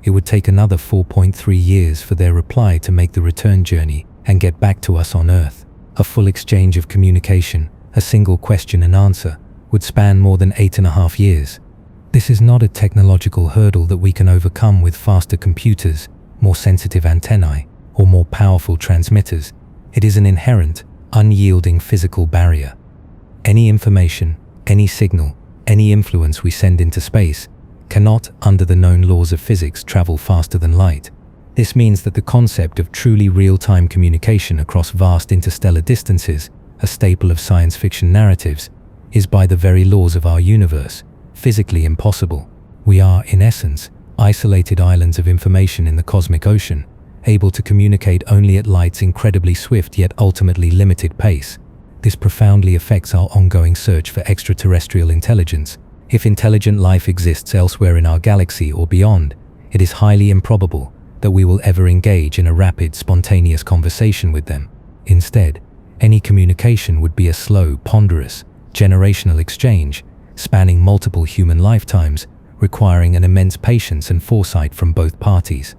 it would take another 4.3 years for their reply to make the return journey and get back to us on Earth. A full exchange of communication, a single question and answer, would span more than 8.5 years. This is not a technological hurdle that we can overcome with faster computers, more sensitive antennae, or more powerful transmitters. It is an inherent, unyielding physical barrier. Any information, any signal, any influence we send into space cannot, under the known laws of physics, travel faster than light. This means that the concept of truly real-time communication across vast interstellar distances, a staple of science fiction narratives, is by the very laws of our universe, physically impossible. We are, in essence, isolated islands of information in the cosmic ocean, able to communicate only at light's incredibly swift yet ultimately limited pace. This profoundly affects our ongoing search for extraterrestrial intelligence. If intelligent life exists elsewhere in our galaxy or beyond, it is highly improbable that we will ever engage in a rapid, spontaneous conversation with them. Instead, any communication would be a slow, ponderous, generational exchange, spanning multiple human lifetimes, requiring an immense patience and foresight from both parties.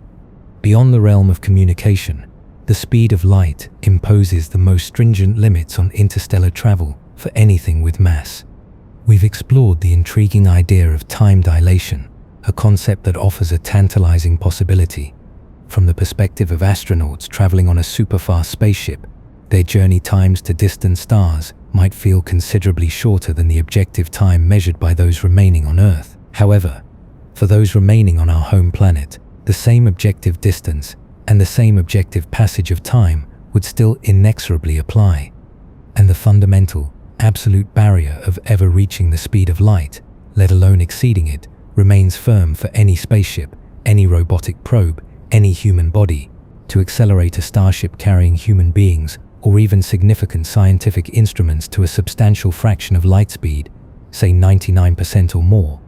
Beyond the realm of communication, the speed of light imposes the most stringent limits on interstellar travel for anything with mass. We've explored the intriguing idea of time dilation, a concept that offers a tantalizing possibility. From the perspective of astronauts traveling on a superfast spaceship, their journey times to distant stars might feel considerably shorter than the objective time measured by those remaining on Earth. However, for those remaining on our home planet, the same objective distance and the same objective passage of time would still inexorably apply. And the fundamental, absolute barrier of ever reaching the speed of light, let alone exceeding it, remains firm for any spaceship, any robotic probe, any human body. To accelerate a starship carrying human beings, or even significant scientific instruments to a substantial fraction of light speed, say 99% or more,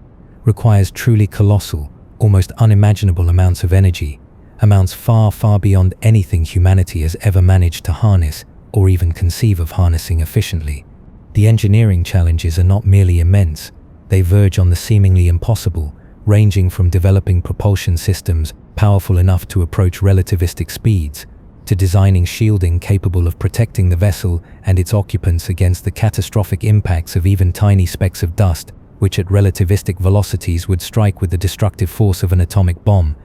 requires truly colossal, almost unimaginable amounts of energy, amounts far, far beyond anything humanity has ever managed to harness or even conceive of harnessing efficiently. The engineering challenges are not merely immense, they verge on the seemingly impossible, ranging from developing propulsion systems powerful enough to approach relativistic speeds, to designing shielding capable of protecting the vessel and its occupants against the catastrophic impacts of even tiny specks of dust, which at relativistic velocities would strike with the destructive force of an atomic bomb.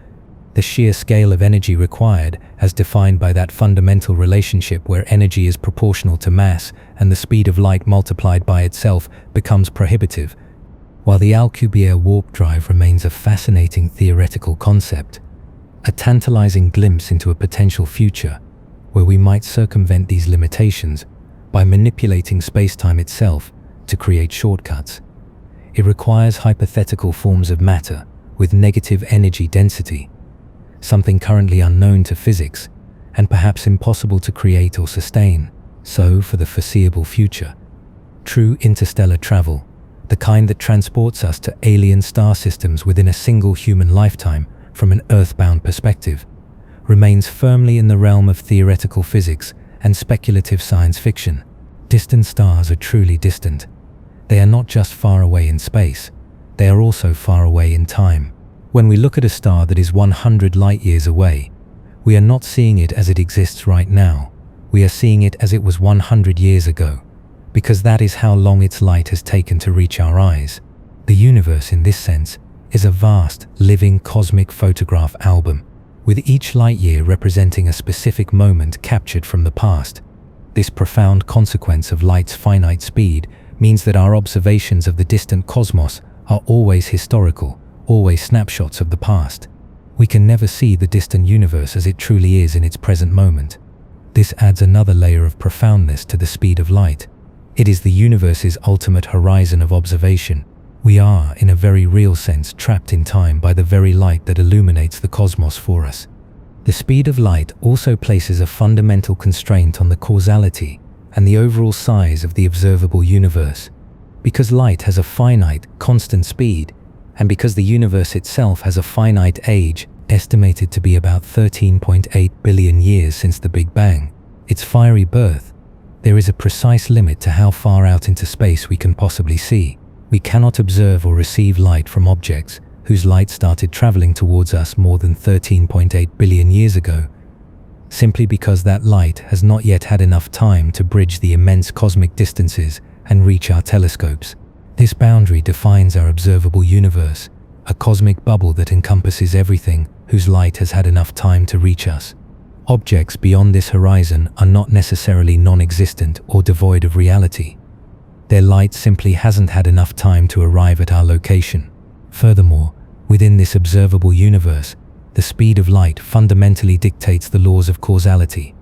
The sheer scale of energy required, as defined by that fundamental relationship where energy is proportional to mass and the speed of light multiplied by itself, becomes prohibitive. While the Alcubierre warp drive remains a fascinating theoretical concept, a tantalizing glimpse into a potential future where we might circumvent these limitations by manipulating spacetime itself to create shortcuts. It requires hypothetical forms of matter with negative energy density, something currently unknown to physics and perhaps impossible to create or sustain. So, for the foreseeable future, true interstellar travel, the kind that transports us to alien star systems within a single human lifetime from an earthbound perspective, remains firmly in the realm of theoretical physics and speculative science fiction. Distant stars are truly distant. They are not just far away in space, they are also far away in time. When we look at a star that is 100 light-years away, we are not seeing it as it exists right now. We are seeing it as it was 100 years ago, because that is how long its light has taken to reach our eyes. The universe, in this sense, is a vast, living cosmic photograph album, with each light-year representing a specific moment captured from the past. This profound consequence of light's finite speed means that our observations of the distant cosmos are always historical, always snapshots of the past. We can never see the distant universe as it truly is in its present moment. This adds another layer of profoundness to the speed of light. It is the universe's ultimate horizon of observation. We are, in a very real sense, trapped in time by the very light that illuminates the cosmos for us. The speed of light also places a fundamental constraint on the causality and the overall size of the observable universe. Because light has a finite, constant speed, and because the universe itself has a finite age, estimated to be about 13.8 billion years since the Big Bang, its fiery birth, there is a precise limit to how far out into space we can possibly see. We cannot observe or receive light from objects whose light started traveling towards us more than 13.8 billion years ago, simply because that light has not yet had enough time to bridge the immense cosmic distances and reach our telescopes. This boundary defines our observable universe, a cosmic bubble that encompasses everything whose light has had enough time to reach us. Objects beyond this horizon are not necessarily non-existent or devoid of reality. Their light simply hasn't had enough time to arrive at our location. Furthermore, within this observable universe, the speed of light fundamentally dictates the laws of causality.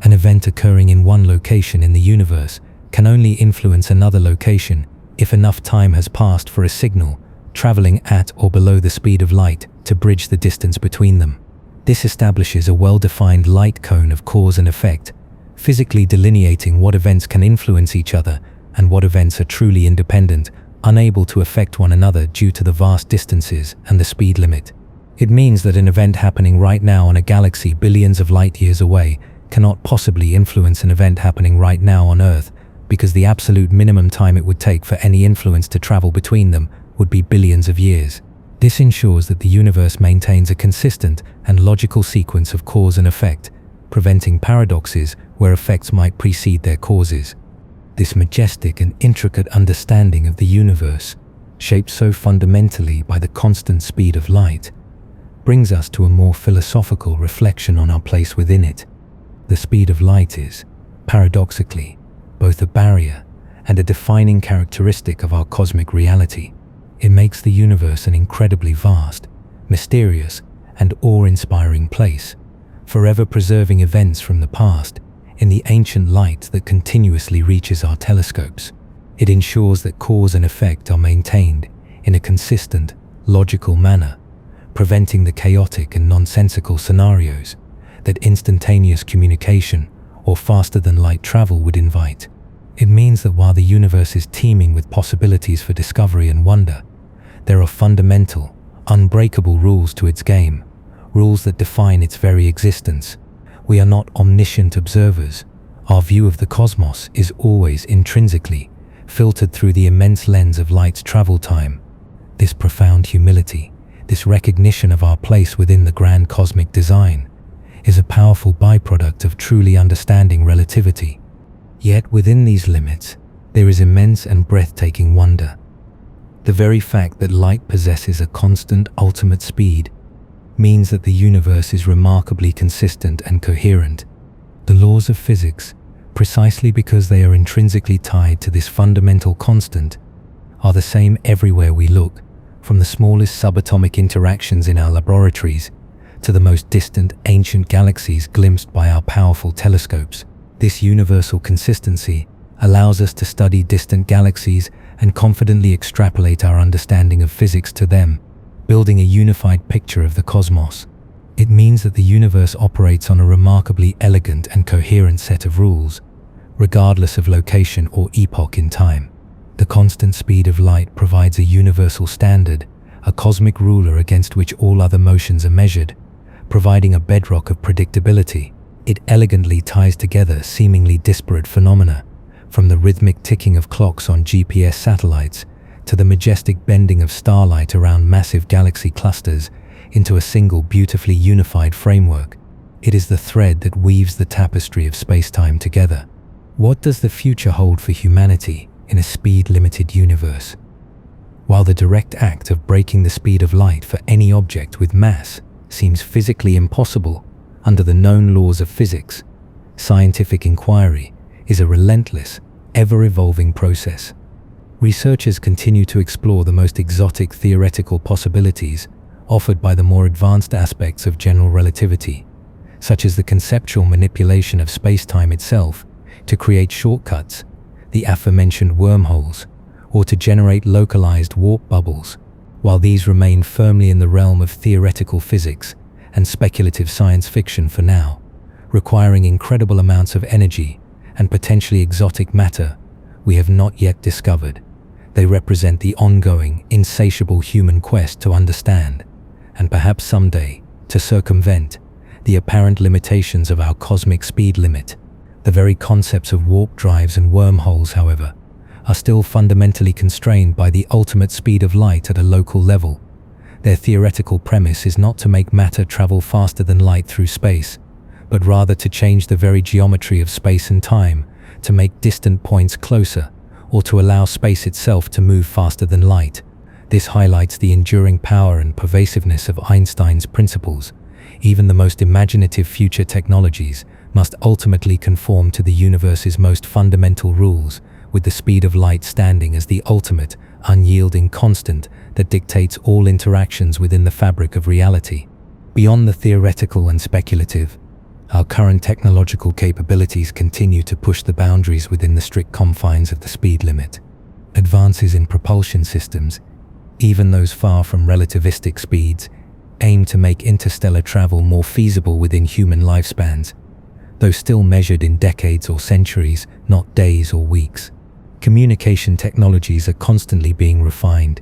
An event occurring in one location in the universe can only influence another location if enough time has passed for a signal traveling at or below the speed of light to bridge the distance between them. This establishes a well-defined light cone of cause and effect, physically delineating what events can influence each other and what events are truly independent, unable to affect one another due to the vast distances and the speed limit. It means that an event happening right now on a galaxy billions of light years away cannot possibly influence an event happening right now on Earth, because the absolute minimum time it would take for any influence to travel between them would be billions of years. This ensures that the universe maintains a consistent and logical sequence of cause and effect, preventing paradoxes where effects might precede their causes. This majestic and intricate understanding of the universe, shaped so fundamentally by the constant speed of light, brings us to a more philosophical reflection on our place within it. The speed of light is, paradoxically, both a barrier and a defining characteristic of our cosmic reality. It makes the universe an incredibly vast, mysterious, and awe-inspiring place, forever preserving events from the past in the ancient light that continuously reaches our telescopes. It ensures that cause and effect are maintained in a consistent, logical manner, preventing the chaotic and nonsensical scenarios that instantaneous communication or faster-than-light travel would invite. It means that while the universe is teeming with possibilities for discovery and wonder, there are fundamental, unbreakable rules to its game, rules that define its very existence. We are not omniscient observers. Our view of the cosmos is always intrinsically filtered through the immense lens of light's travel time. This profound humility, this recognition of our place within the grand cosmic design, is a powerful byproduct of truly understanding relativity. Yet within these limits, there is immense and breathtaking wonder. The very fact that light possesses a constant ultimate speed means that the universe is remarkably consistent and coherent. The laws of physics, precisely because they are intrinsically tied to this fundamental constant, are the same everywhere we look, from the smallest subatomic interactions in our laboratories to the most distant ancient galaxies glimpsed by our powerful telescopes. This universal consistency allows us to study distant galaxies and confidently extrapolate our understanding of physics to them, building a unified picture of the cosmos. It means that the universe operates on a remarkably elegant and coherent set of rules, regardless of location or epoch in time. The constant speed of light provides a universal standard, a cosmic ruler against which all other motions are measured, providing a bedrock of predictability. It elegantly ties together seemingly disparate phenomena, from the rhythmic ticking of clocks on GPS satellites to the majestic bending of starlight around massive galaxy clusters, into a single beautifully unified framework. It is the thread that weaves the tapestry of space-time together. What does the future hold for humanity in a speed-limited universe? While the direct act of breaking the speed of light for any object with mass seems physically impossible under the known laws of physics, scientific inquiry is a relentless, ever-evolving process. Researchers continue to explore the most exotic theoretical possibilities offered by the more advanced aspects of general relativity, such as the conceptual manipulation of spacetime itself to create shortcuts, the aforementioned wormholes, or to generate localized warp bubbles. While these remain firmly in the realm of theoretical physics and speculative science fiction for now, requiring incredible amounts of energy and potentially exotic matter we have not yet discovered, they represent the ongoing, insatiable human quest to understand, and perhaps someday, to circumvent, the apparent limitations of our cosmic speed limit. The very concepts of warp drives and wormholes, however, are still fundamentally constrained by the ultimate speed of light at a local level. Their theoretical premise is not to make matter travel faster than light through space, but rather to change the very geometry of space and time, to make distant points closer, or to allow space itself to move faster than light. This highlights the enduring power and pervasiveness of Einstein's principles. Even the most imaginative future technologies must ultimately conform to the universe's most fundamental rules, with the speed of light standing as the ultimate, unyielding constant that dictates all interactions within the fabric of reality. Beyond the theoretical and speculative, our current technological capabilities continue to push the boundaries within the strict confines of the speed limit. Advances in propulsion systems, even those far from relativistic speeds, aim to make interstellar travel more feasible within human lifespans, though still measured in decades or centuries, not days or weeks. Communication technologies are constantly being refined,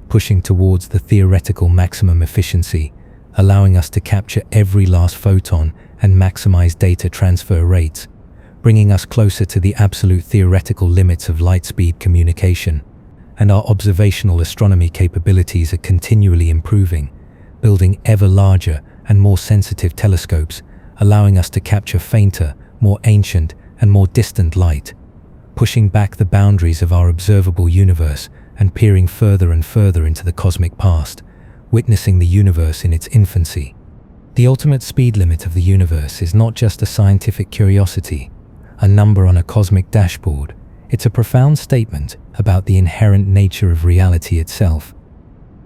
pushing towards the theoretical maximum efficiency, allowing us to capture every last photon and maximize data transfer rates, bringing us closer to the absolute theoretical limits of light-speed communication. And our observational astronomy capabilities are continually improving, building ever larger and more sensitive telescopes, allowing us to capture fainter, more ancient, and more distant light, pushing back the boundaries of our observable universe and peering further and further into the cosmic past, witnessing the universe in its infancy. The ultimate speed limit of the universe is not just a scientific curiosity, a number on a cosmic dashboard. It's a profound statement about the inherent nature of reality itself.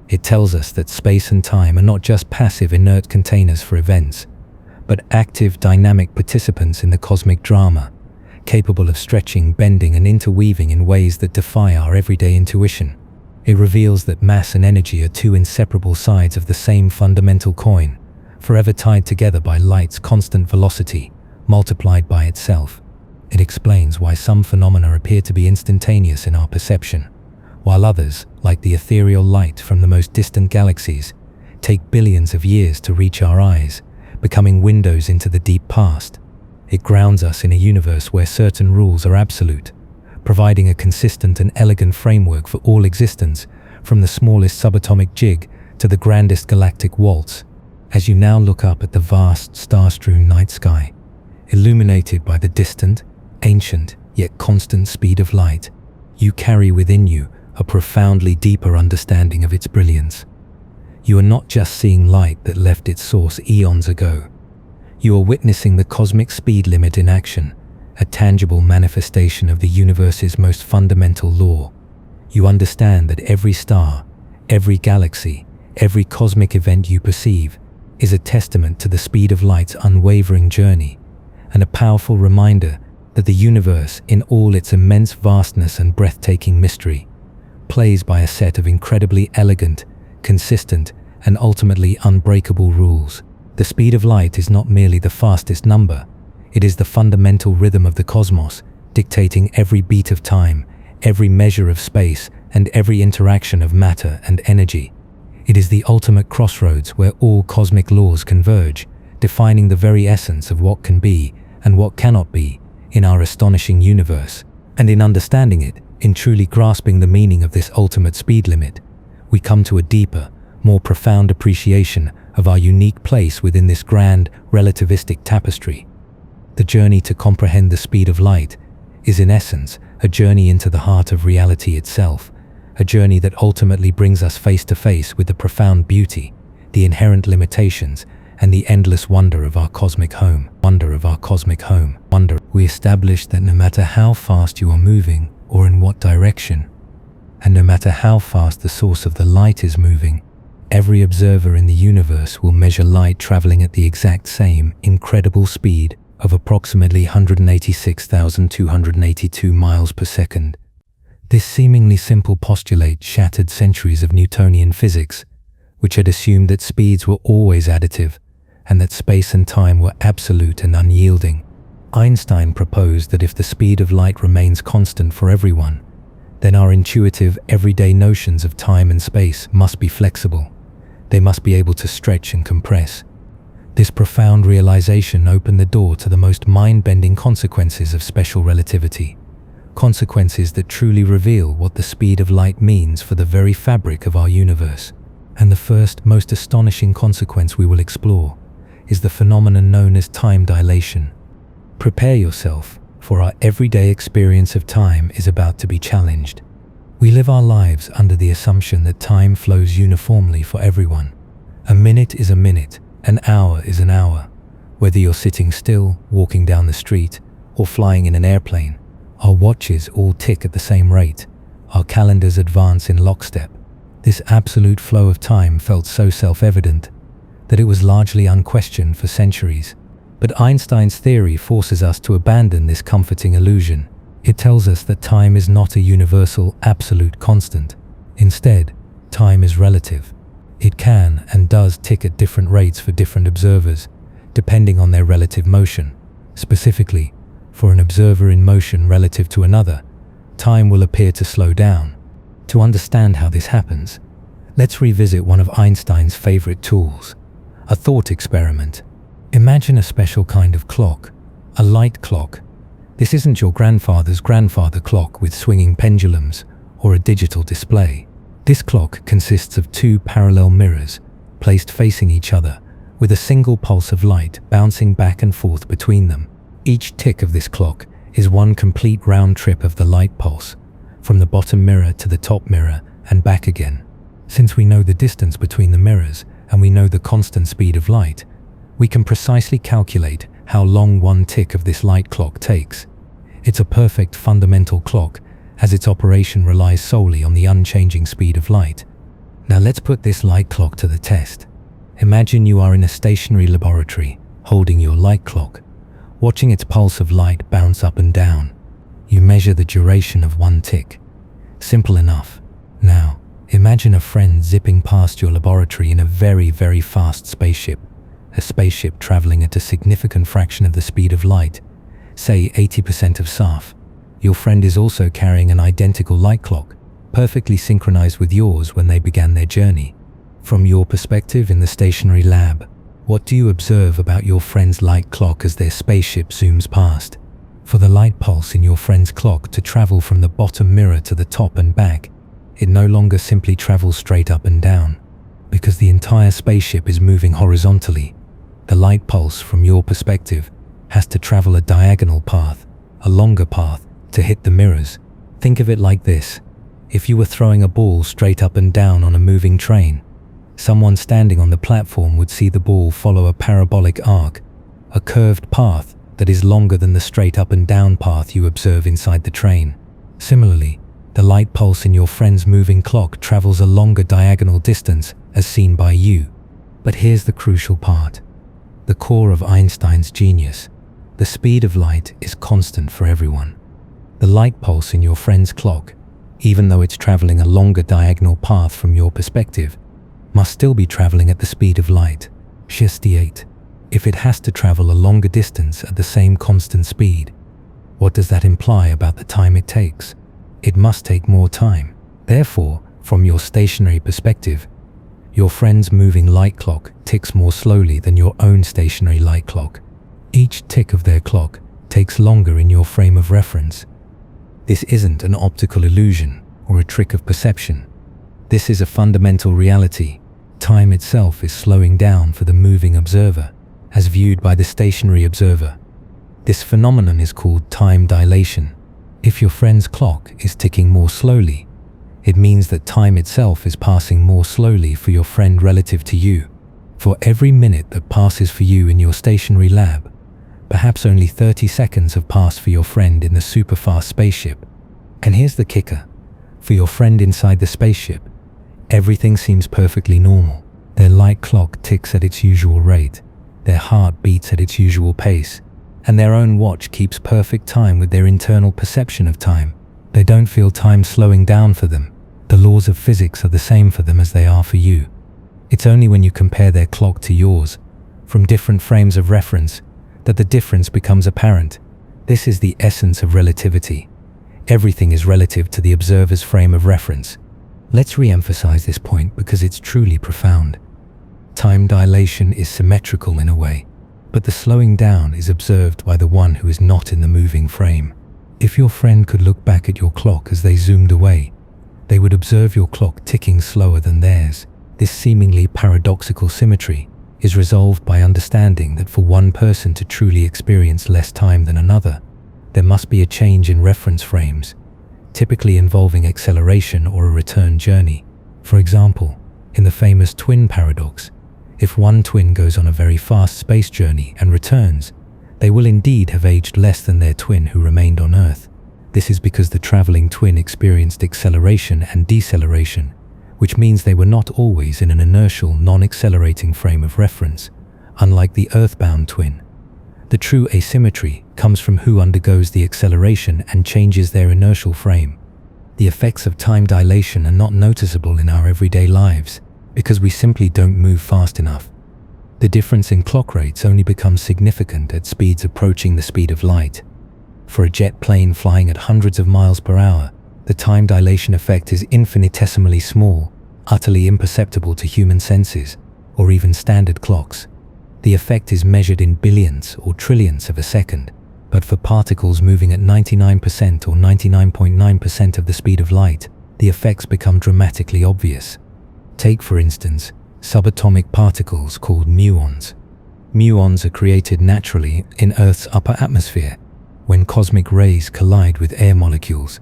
It tells us that space and time are not just passive, inert containers for events, but active, dynamic participants in the cosmic drama, capable of stretching, bending, and interweaving in ways that defy our everyday intuition. It reveals that mass and energy are two inseparable sides of the same fundamental coin, forever tied together by light's constant velocity, multiplied by itself. It explains why some phenomena appear to be instantaneous in our perception, while others, like the ethereal light from the most distant galaxies, take billions of years to reach our eyes, becoming windows into the deep past. It grounds us in a universe where certain rules are absolute, providing a consistent and elegant framework for all existence, from the smallest subatomic jig to the grandest galactic waltz. As you now look up at the vast, star-strewn night sky, illuminated by the distant, ancient, yet constant speed of light, you carry within you a profoundly deeper understanding of its brilliance. You are not just seeing light that left its source eons ago. You are witnessing the cosmic speed limit in action, a tangible manifestation of the universe's most fundamental law. You understand that every star, every galaxy, every cosmic event you perceive is a testament to the speed of light's unwavering journey, and a powerful reminder that the universe, in all its immense vastness and breathtaking mystery, plays by a set of incredibly elegant, consistent, and ultimately unbreakable rules. The speed of light is not merely the fastest number, it is the fundamental rhythm of the cosmos, dictating every beat of time, every measure of space, and every interaction of matter and energy. It is the ultimate crossroads where all cosmic laws converge, defining the very essence of what can be and what cannot be in our astonishing universe. And in understanding it, in truly grasping the meaning of this ultimate speed limit, we come to a deeper, more profound appreciation of our unique place within this grand, relativistic tapestry. The journey to comprehend the speed of light is in essence a journey into the heart of reality itself, a journey that ultimately brings us face to face with the profound beauty, the inherent limitations, and the endless wonder of our cosmic home. We established that no matter how fast you are moving or in what direction, And no matter how fast the source of the light is moving, every observer in the universe will measure light traveling at the exact same incredible speed of approximately 186,282 miles per second. This seemingly simple postulate shattered centuries of Newtonian physics, which had assumed that speeds were always additive and that space and time were absolute and unyielding. Einstein proposed that if the speed of light remains constant for everyone, then our intuitive, everyday notions of time and space must be flexible. They must be able to stretch and compress. This profound realization opened the door to the most mind-bending consequences of special relativity, consequences that truly reveal what the speed of light means for the very fabric of our universe. And the first, most astonishing consequence we will explore is the phenomenon known as time dilation. Prepare yourself, for our everyday experience of time is about to be challenged. We live our lives under the assumption that time flows uniformly for everyone. A minute is a minute, an hour is an hour. Whether you're sitting still, walking down the street, or flying in an airplane, our watches all tick at the same rate. Our calendars advance in lockstep. This absolute flow of time felt so self-evident that it was largely unquestioned for centuries. But Einstein's theory forces us to abandon this comforting illusion. It tells us that time is not a universal, absolute constant. Instead, time is relative. It can and does tick at different rates for different observers, depending on their relative motion. Specifically, for an observer in motion relative to another, time will appear to slow down. To understand how this happens, let's revisit one of Einstein's favorite tools, a thought experiment. Imagine a special kind of clock, a light clock. This isn't your grandfather's grandfather clock with swinging pendulums or a digital display. This clock consists of two parallel mirrors placed facing each other with a single pulse of light bouncing back and forth between them. Each tick of this clock is one complete round trip of the light pulse, from the bottom mirror to the top mirror and back again. Since we know the distance between the mirrors and we know the constant speed of light, we can precisely calculate how long one tick of this light clock takes. It's a perfect fundamental clock, as its operation relies solely on the unchanging speed of light. Now let's put this light clock to the test. Imagine you are in a stationary laboratory, holding your light clock, watching its pulse of light bounce up and down. You measure the duration of one tick. Simple enough. Now, imagine a friend zipping past your laboratory in a very, very fast spaceship. A spaceship traveling at a significant fraction of the speed of light, say 80% of SAF. Your friend is also carrying an identical light clock, perfectly synchronized with yours when they began their journey. From your perspective in the stationary lab, what do you observe about your friend's light clock as their spaceship zooms past? For the light pulse in your friend's clock to travel from the bottom mirror to the top and back, it no longer simply travels straight up and down. Because the entire spaceship is moving horizontally, the light pulse from your perspective has to travel a diagonal path, a longer path, to hit the mirrors. Think of it like this. If you were throwing a ball straight up and down on a moving train, someone standing on the platform would see the ball follow a parabolic arc, a curved path that is longer than the straight up and down path you observe inside the train. Similarly, the light pulse in your friend's moving clock travels a longer diagonal distance as seen by you. But here's the crucial part. The core of Einstein's genius. The speed of light is constant for everyone. The light pulse in your friend's clock, even though it's traveling a longer diagonal path from your perspective, must still be traveling at the speed of light. 68. If it has to travel a longer distance at the same constant speed, what does that imply about the time it takes? It must take more time. Therefore, from your stationary perspective, your friend's moving light clock ticks more slowly than your own stationary light clock. Each tick of their clock takes longer in your frame of reference. This isn't an optical illusion or a trick of perception. This is a fundamental reality. Time itself is slowing down for the moving observer, as viewed by the stationary observer. This phenomenon is called time dilation. If your friend's clock is ticking more slowly, it means that time itself is passing more slowly for your friend relative to you. For every minute that passes for you in your stationary lab, perhaps only 30 seconds have passed for your friend in the super-fast spaceship. And here's the kicker. For your friend inside the spaceship, everything seems perfectly normal. Their light clock ticks at its usual rate, their heart beats at its usual pace, and their own watch keeps perfect time with their internal perception of time. They don't feel time slowing down for them. The laws of physics are the same for them as they are for you. It's only when you compare their clock to yours, from different frames of reference, that the difference becomes apparent. This is the essence of relativity. Everything is relative to the observer's frame of reference. Let's re-emphasize this point because it's truly profound. Time dilation is symmetrical in a way, but the slowing down is observed by the one who is not in the moving frame. If your friend could look back at your clock as they zoomed away, they would observe your clock ticking slower than theirs. This seemingly paradoxical symmetry is resolved by understanding that for one person to truly experience less time than another, there must be a change in reference frames, typically involving acceleration or a return journey. For example, in the famous twin paradox, if one twin goes on a very fast space journey and returns, they will indeed have aged less than their twin who remained on Earth. This is because the traveling twin experienced acceleration and deceleration, which means they were not always in an inertial, non-accelerating frame of reference, unlike the Earthbound twin. The true asymmetry comes from who undergoes the acceleration and changes their inertial frame. The effects of time dilation are not noticeable in our everyday lives because we simply don't move fast enough. The difference in clock rates only becomes significant at speeds approaching the speed of light. For a jet plane flying at hundreds of miles per hour, the time dilation effect is infinitesimally small, utterly imperceptible to human senses, or even standard clocks. The effect is measured in billionths or trillionths of a second, but for particles moving at 99% or 99.9% of the speed of light, the effects become dramatically obvious. Take, for instance, subatomic particles called muons. Muons are created naturally in Earth's upper atmosphere when cosmic rays collide with air molecules.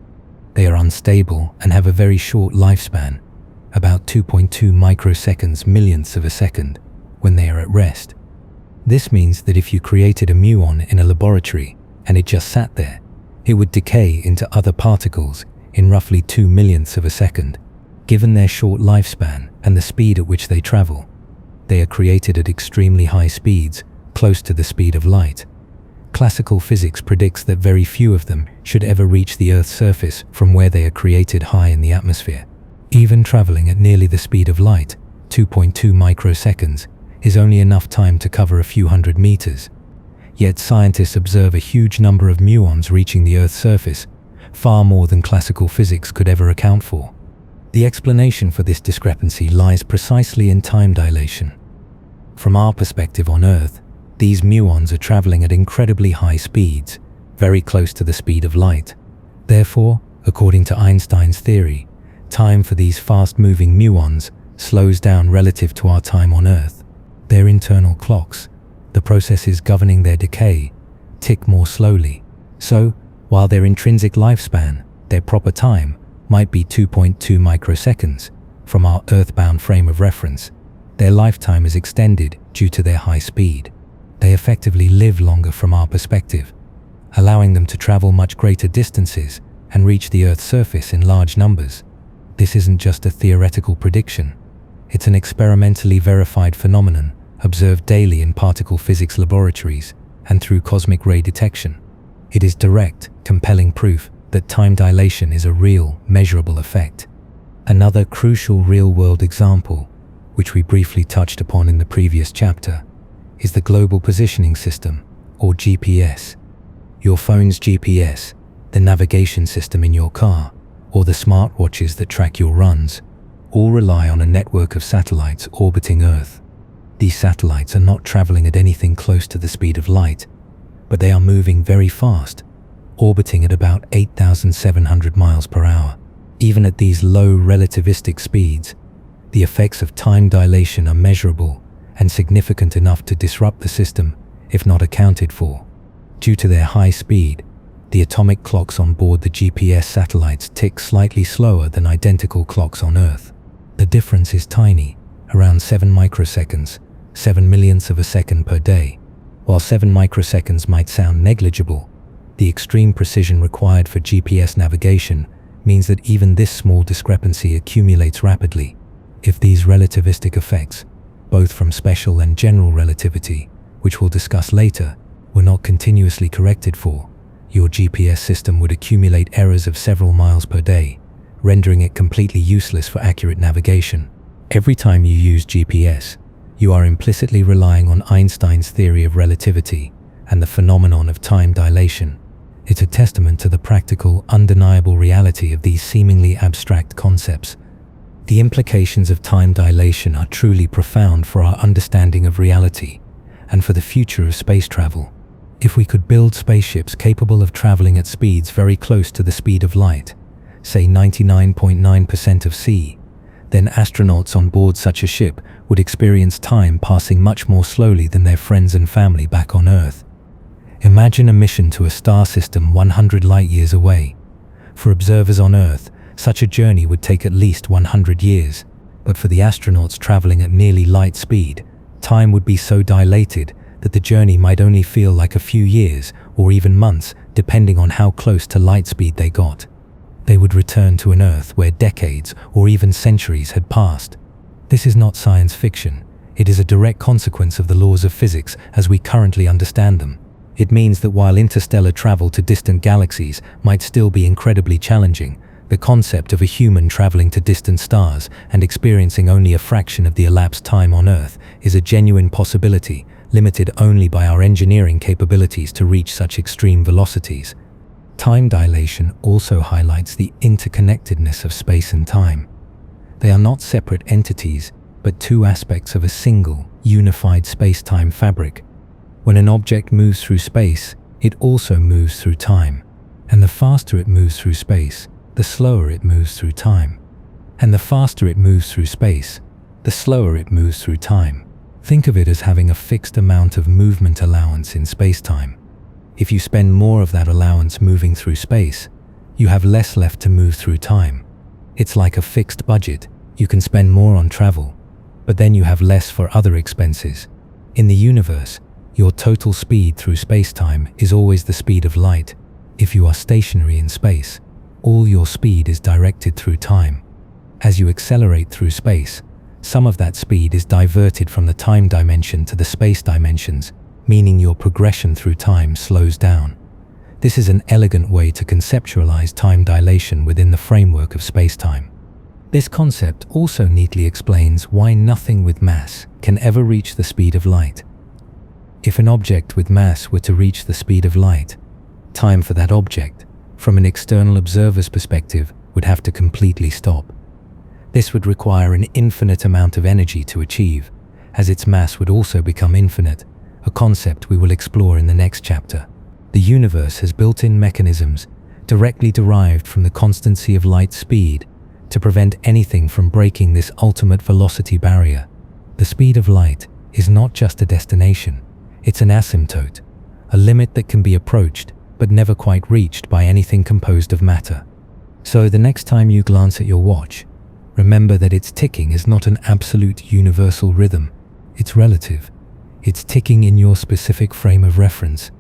They are unstable and have a very short lifespan, about 2.2 microseconds millionths of a second, when they are at rest. This means that if you created a muon in a laboratory and it just sat there, it would decay into other particles in roughly 2 millionths of a second. Given their short lifespan and the speed at which they travel, they are created at extremely high speeds, close to the speed of light. Classical physics predicts that very few of them should ever reach the Earth's surface from where they are created high in the atmosphere. Even traveling at nearly the speed of light, 2.2 microseconds, is only enough time to cover a few hundred meters. Yet scientists observe a huge number of muons reaching the Earth's surface, far more than classical physics could ever account for. The explanation for this discrepancy lies precisely in time dilation. From our perspective on Earth, these muons are traveling at incredibly high speeds, very close to the speed of light. Therefore, according to Einstein's theory, time for these fast-moving muons slows down relative to our time on Earth. Their internal clocks, the processes governing their decay, tick more slowly. So, while their intrinsic lifespan, their proper time, might be 2.2 microseconds from our earthbound frame of reference, their lifetime is extended due to their high speed. They effectively live longer from our perspective, allowing them to travel much greater distances and reach the Earth's surface in large numbers. This isn't just a theoretical prediction. It's an experimentally verified phenomenon observed daily in particle physics laboratories and through cosmic ray detection. It is direct, compelling proof that time dilation is a real, measurable effect. Another crucial real-world example, which we briefly touched upon in the previous chapter, is the Global Positioning System, or GPS. Your phone's GPS, the navigation system in your car, or the smartwatches that track your runs, all rely on a network of satellites orbiting Earth. These satellites are not traveling at anything close to the speed of light, but they are moving very fast, orbiting at about 8,700 miles per hour. Even at these low relativistic speeds, the effects of time dilation are measurable and significant enough to disrupt the system if not accounted for. Due to their high speed, the atomic clocks on board the GPS satellites tick slightly slower than identical clocks on Earth. The difference is tiny, around 7 microseconds, 7 millionths of a second per day. While 7 microseconds might sound negligible, the extreme precision required for GPS navigation means that even this small discrepancy accumulates rapidly. If these relativistic effects, both from special and general relativity, which we'll discuss later, were not continuously corrected for, your GPS system would accumulate errors of several miles per day, rendering it completely useless for accurate navigation. Every time you use GPS, you are implicitly relying on Einstein's theory of relativity and the phenomenon of time dilation. It's a testament to the practical, undeniable reality of these seemingly abstract concepts. The implications of time dilation are truly profound for our understanding of reality and for the future of space travel. If we could build spaceships capable of traveling at speeds very close to the speed of light, say 99.9% of c, then astronauts on board such a ship would experience time passing much more slowly than their friends and family back on Earth. Imagine a mission to a star system 100 light-years away. For observers on Earth, such a journey would take at least 100 years, but for the astronauts traveling at nearly light speed, time would be so dilated that the journey might only feel like a few years or even months, depending on how close to light speed they got. They would return to an Earth where decades or even centuries had passed. This is not science fiction. It is a direct consequence of the laws of physics as we currently understand them. It means that while interstellar travel to distant galaxies might still be incredibly challenging, the concept of a human traveling to distant stars and experiencing only a fraction of the elapsed time on Earth is a genuine possibility, limited only by our engineering capabilities to reach such extreme velocities. Time dilation also highlights the interconnectedness of space and time. They are not separate entities, but two aspects of a single, unified space-time fabric. When an object moves through space, it also moves through time. And the faster it moves through space, the slower it moves through time. And the faster it moves through space, the slower it moves through time. Think of it as having a fixed amount of movement allowance in space-time. If you spend more of that allowance moving through space, you have less left to move through time. It's like a fixed budget. You can spend more on travel, but then you have less for other expenses. In the universe, your total speed through space-time is always the speed of light. If you are stationary in space, all your speed is directed through time. As you accelerate through space, some of that speed is diverted from the time dimension to the space dimensions, meaning your progression through time slows down. This is an elegant way to conceptualize time dilation within the framework of space-time. This concept also neatly explains why nothing with mass can ever reach the speed of light. If an object with mass were to reach the speed of light, time for that object, from an external observer's perspective, would have to completely stop. This would require an infinite amount of energy to achieve, as its mass would also become infinite, a concept we will explore in the next chapter. The universe has built-in mechanisms directly derived from the constancy of light speed to prevent anything from breaking this ultimate velocity barrier. The speed of light is not just a destination. It's an asymptote, a limit that can be approached but never quite reached by anything composed of matter. So the next time you glance at your watch, remember that its ticking is not an absolute universal rhythm. It's relative. It's ticking in your specific frame of reference.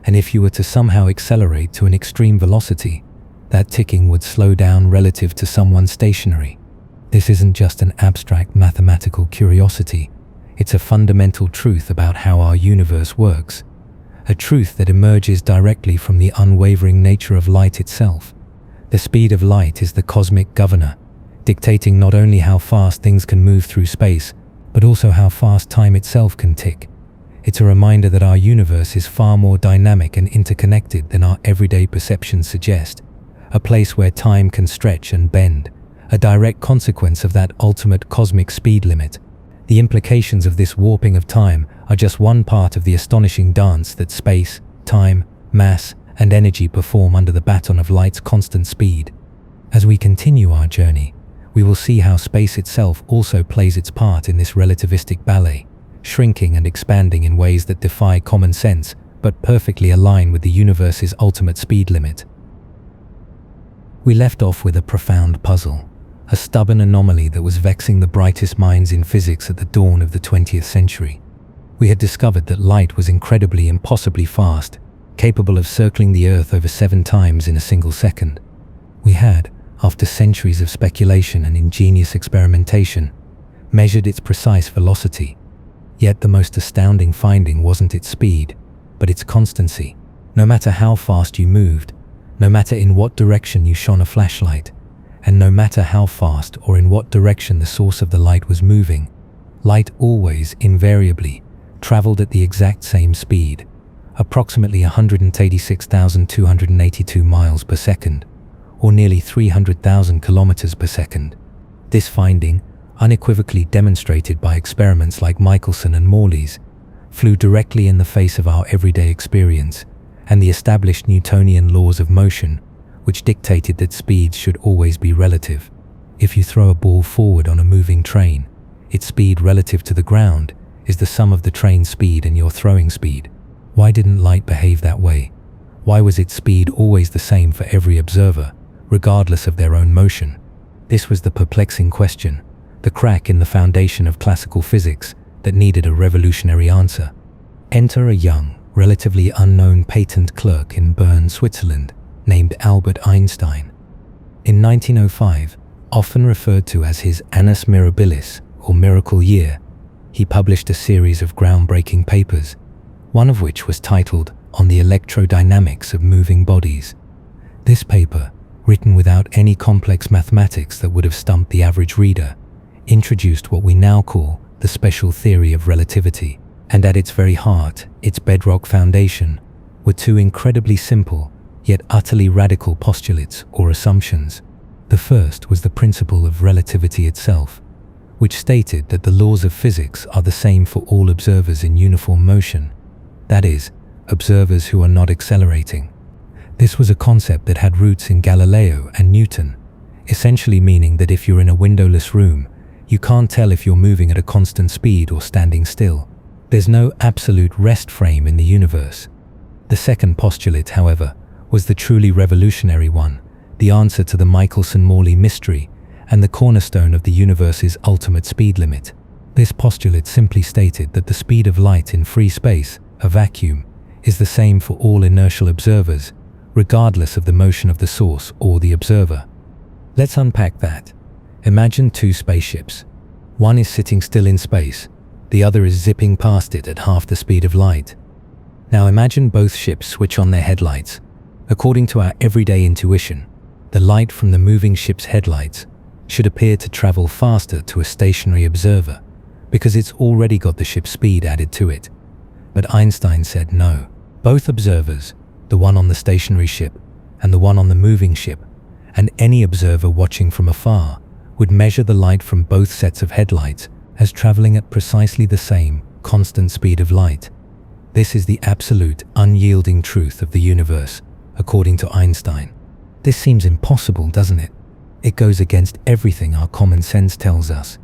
And if you were to somehow accelerate to an extreme velocity, that ticking would slow down relative to someone stationary. This isn't just an abstract mathematical curiosity. It's a fundamental truth about how our universe works, a truth that emerges directly from the unwavering nature of light itself. The speed of light is the cosmic governor, dictating not only how fast things can move through space, but also how fast time itself can tick. It's a reminder that our universe is far more dynamic and interconnected than our everyday perceptions suggest, a place where time can stretch and bend, a direct consequence of that ultimate cosmic speed limit. The implications of this warping of time are just one part of the astonishing dance that space, time, mass, and energy perform under the baton of light's constant speed. As we continue our journey, we will see how space itself also plays its part in this relativistic ballet, shrinking and expanding in ways that defy common sense but perfectly align with the universe's ultimate speed limit. We left off with a profound puzzle, a stubborn anomaly that was vexing the brightest minds in physics at the dawn of the 20th century. We had discovered that light was incredibly, impossibly fast, capable of circling the Earth over 7 times in a single second. We had, after centuries of speculation and ingenious experimentation, measured its precise velocity. Yet the most astounding finding wasn't its speed, but its constancy. No matter how fast you moved, no matter in what direction you shone a flashlight, and no matter how fast or in what direction the source of the light was moving, light always, invariably, traveled at the exact same speed, approximately 186,282 miles per second, or nearly 300,000 kilometers per second. This finding, unequivocally demonstrated by experiments like Michelson and Morley's, flew directly in the face of our everyday experience and the established Newtonian laws of motion, which dictated that speeds should always be relative. If you throw a ball forward on a moving train, its speed relative to the ground is the sum of the train's speed and your throwing speed. Why didn't light behave that way? Why was its speed always the same for every observer, regardless of their own motion? This was the perplexing question, the crack in the foundation of classical physics that needed a revolutionary answer. Enter a young, relatively unknown patent clerk in Bern, Switzerland, named Albert Einstein. In 1905, often referred to as his annus mirabilis, or miracle year, he published a series of groundbreaking papers, one of which was titled On the Electrodynamics of Moving Bodies. This paper, written without any complex mathematics that would have stumped the average reader, introduced what we now call the special theory of relativity, and at its very heart, its bedrock foundation, were two incredibly simple yet utterly radical postulates or assumptions. The first was the principle of relativity itself, which stated that the laws of physics are the same for all observers in uniform motion, that is, observers who are not accelerating. This was a concept that had roots in Galileo and Newton, essentially meaning that if you're in a windowless room, you can't tell if you're moving at a constant speed or standing still. There's no absolute rest frame in the universe. The second postulate, however, was the truly revolutionary one, the answer to the Michelson-Morley mystery and the cornerstone of the universe's ultimate speed limit. This postulate simply stated that the speed of light in free space, a vacuum, is the same for all inertial observers, regardless of the motion of the source or the observer. Let's unpack that. Imagine two spaceships. One is sitting still in space, the other is zipping past it at half the speed of light. Now imagine both ships switch on their headlights. According to our everyday intuition, the light from the moving ship's headlights should appear to travel faster to a stationary observer because it's already got the ship's speed added to it. But Einstein said no. Both observers, the one on the stationary ship and the one on the moving ship, and any observer watching from afar, would measure the light from both sets of headlights as traveling at precisely the same constant speed of light. This is the absolute, unyielding truth of the universe, according to Einstein. This seems impossible, doesn't it? It goes against everything our common sense tells us.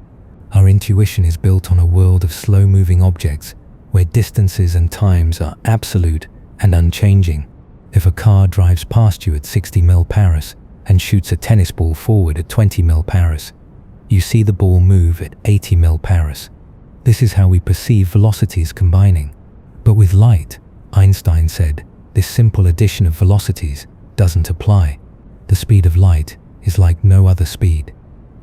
Our intuition is built on a world of slow-moving objects where distances and times are absolute and unchanging. If a car drives past you at 60 mph and shoots a tennis ball forward at 20 mph, you see the ball move at 80 mph. This is how we perceive velocities combining. But with light, Einstein said, this simple addition of velocities doesn't apply. The speed of light is like no other speed.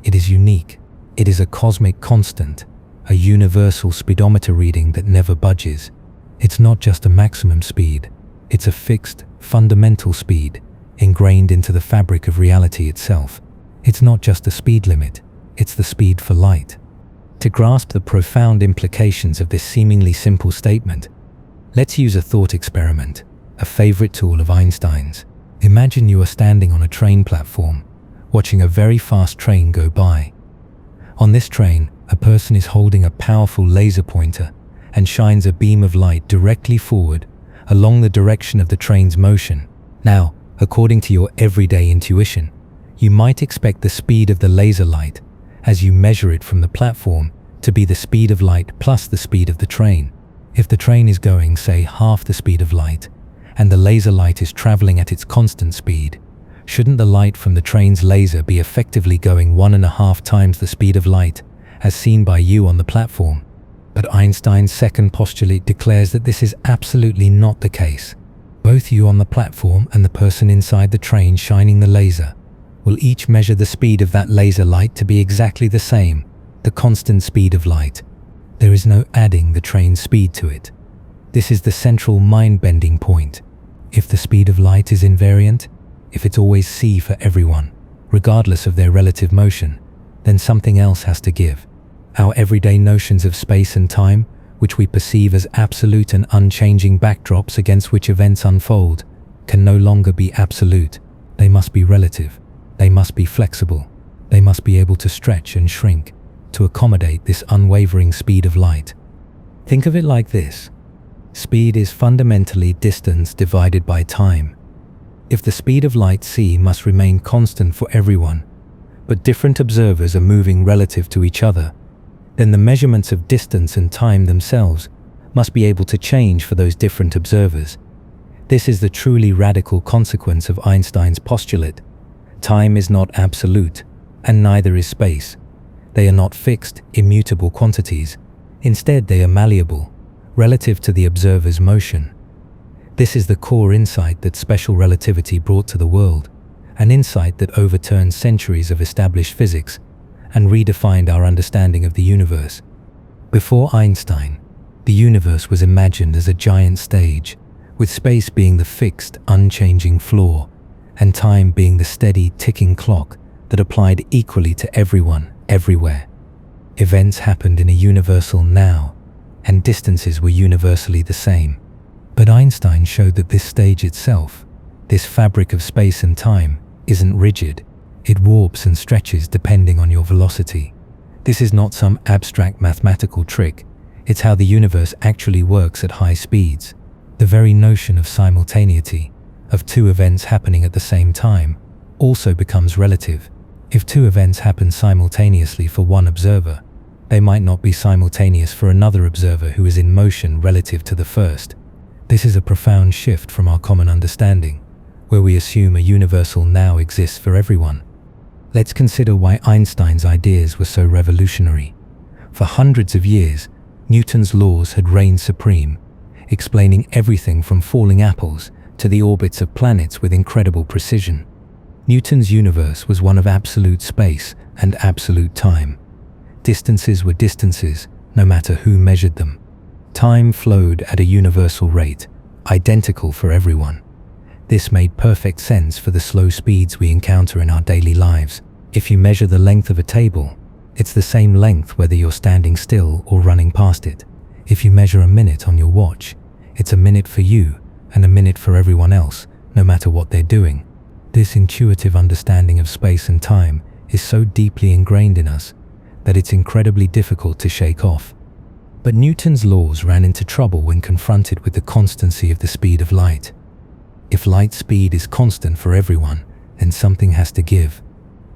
It is unique. It is a cosmic constant, a universal speedometer reading that never budges. It's not just a maximum speed. It's a fixed, fundamental speed, ingrained into the fabric of reality itself. It's not just a speed limit. It's the speed for light. To grasp the profound implications of this seemingly simple statement, let's use a thought experiment, a favorite tool of Einstein's. Imagine you are standing on a train platform, watching a very fast train go by. On this train, a person is holding a powerful laser pointer and shines a beam of light directly forward along the direction of the train's motion. Now, according to your everyday intuition, you might expect the speed of the laser light, as you measure it from the platform, to be the speed of light plus the speed of the train. If the train is going, say, half the speed of light, and the laser light is traveling at its constant speed, shouldn't the light from the train's laser be effectively going 1.5 times the speed of light, as seen by you on the platform? But Einstein's second postulate declares that this is absolutely not the case. Both you on the platform and the person inside the train shining the laser will each measure the speed of that laser light to be exactly the same, the constant speed of light. There is no adding the train's speed to it. This is the central mind-bending point. If the speed of light is invariant, if it's always c for everyone, regardless of their relative motion, then something else has to give. Our everyday notions of space and time, which we perceive as absolute and unchanging backdrops against which events unfold, can no longer be absolute. They must be relative. They must be flexible. They must be able to stretch and shrink to accommodate this unwavering speed of light. Think of it like this. Speed is fundamentally distance divided by time. If the speed of light c must remain constant for everyone, but different observers are moving relative to each other, then the measurements of distance and time themselves must be able to change for those different observers. This is the truly radical consequence of Einstein's postulate. Time is not absolute, and neither is space. They are not fixed, immutable quantities. Instead, they are malleable, relative to the observer's motion. This is the core insight that special relativity brought to the world, an insight that overturned centuries of established physics and redefined our understanding of the universe. Before Einstein, the universe was imagined as a giant stage, with space being the fixed, unchanging floor, and time being the steady, ticking clock that applied equally to everyone, everywhere. Events happened in a universal now, and distances were universally the same. But Einstein showed that this stage itself, this fabric of space and time, isn't rigid. It warps and stretches depending on your velocity. This is not some abstract mathematical trick. It's how the universe actually works at high speeds. The very notion of simultaneity, of two events happening at the same time, also becomes relative. If two events happen simultaneously for one observer, they might not be simultaneous for another observer who is in motion relative to the first. This is a profound shift from our common understanding, where we assume a universal now exists for everyone. Let's consider why Einstein's ideas were so revolutionary. For hundreds of years, Newton's laws had reigned supreme, explaining everything from falling apples to the orbits of planets with incredible precision. Newton's universe was one of absolute space and absolute time. Distances were distances, no matter who measured them. Time flowed at a universal rate, identical for everyone. This made perfect sense for the slow speeds we encounter in our daily lives. If you measure the length of a table, it's the same length whether you're standing still or running past it. If you measure a minute on your watch, it's a minute for you and a minute for everyone else, no matter what they're doing. This intuitive understanding of space and time is so deeply ingrained in us that it's incredibly difficult to shake off. But Newton's laws ran into trouble when confronted with the constancy of the speed of light. If light speed is constant for everyone, then something has to give.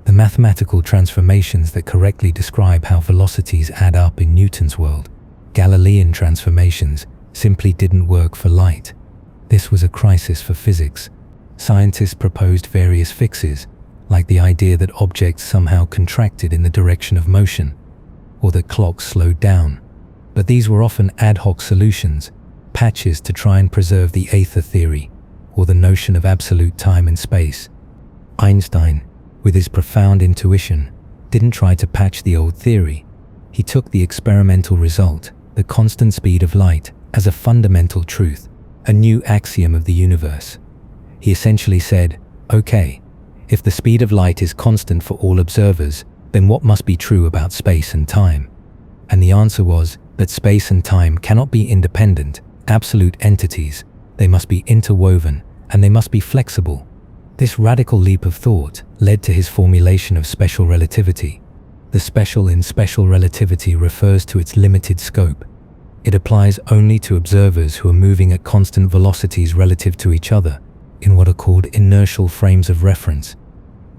The mathematical transformations that correctly describe how velocities add up in Newton's world, Galilean transformations, simply didn't work for light. This was a crisis for physics. Scientists proposed various fixes, like the idea that objects somehow contracted in the direction of motion, or that clocks slowed down. But these were often ad hoc solutions, patches to try and preserve the aether theory, or the notion of absolute time and space. Einstein, with his profound intuition, didn't try to patch the old theory. He took the experimental result, the constant speed of light, as a fundamental truth, a new axiom of the universe. He essentially said, okay, if the speed of light is constant for all observers, then what must be true about space and time? And the answer was that space and time cannot be independent, absolute entities. They must be interwoven, and they must be flexible. This radical leap of thought led to his formulation of special relativity. The special in special relativity refers to its limited scope. It applies only to observers who are moving at constant velocities relative to each other, in what are called inertial frames of reference.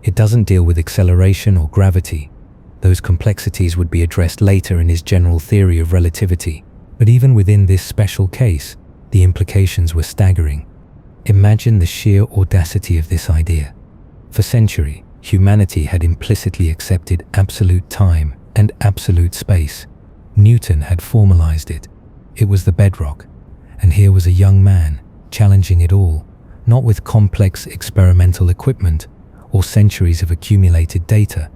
It doesn't deal with acceleration or gravity. Those complexities would be addressed later in his general theory of relativity. But even within this special case, the implications were staggering. Imagine the sheer audacity of this idea. For centuries, humanity had implicitly accepted absolute time and absolute space. Newton had formalized it. It was the bedrock. And here was a young man challenging it all, not with complex experimental equipment or centuries of accumulated data,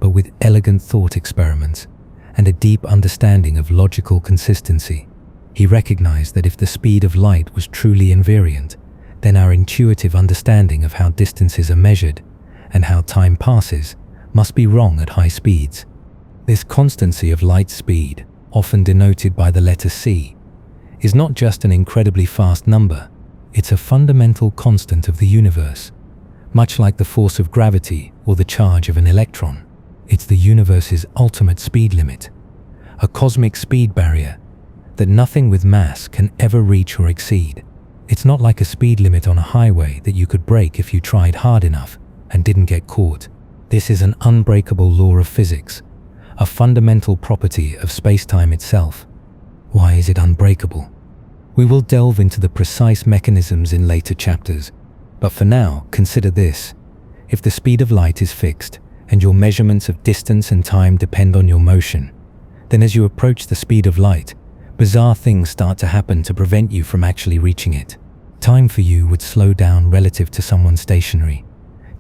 but with elegant thought experiments and a deep understanding of logical consistency. He recognized that if the speed of light was truly invariant, then our intuitive understanding of how distances are measured and how time passes must be wrong at high speeds. This constancy of light speed, often denoted by the letter c, is not just an incredibly fast number, it's a fundamental constant of the universe, much like the force of gravity or the charge of an electron. It's the universe's ultimate speed limit, a cosmic speed barrier that nothing with mass can ever reach or exceed. It's not like a speed limit on a highway that you could break if you tried hard enough and didn't get caught. This is an unbreakable law of physics, a fundamental property of spacetime itself. Why is it unbreakable? We will delve into the precise mechanisms in later chapters, but for now, consider this. If the speed of light is fixed, and your measurements of distance and time depend on your motion, then as you approach the speed of light, bizarre things start to happen to prevent you from actually reaching it. Time for you would slow down relative to someone stationary.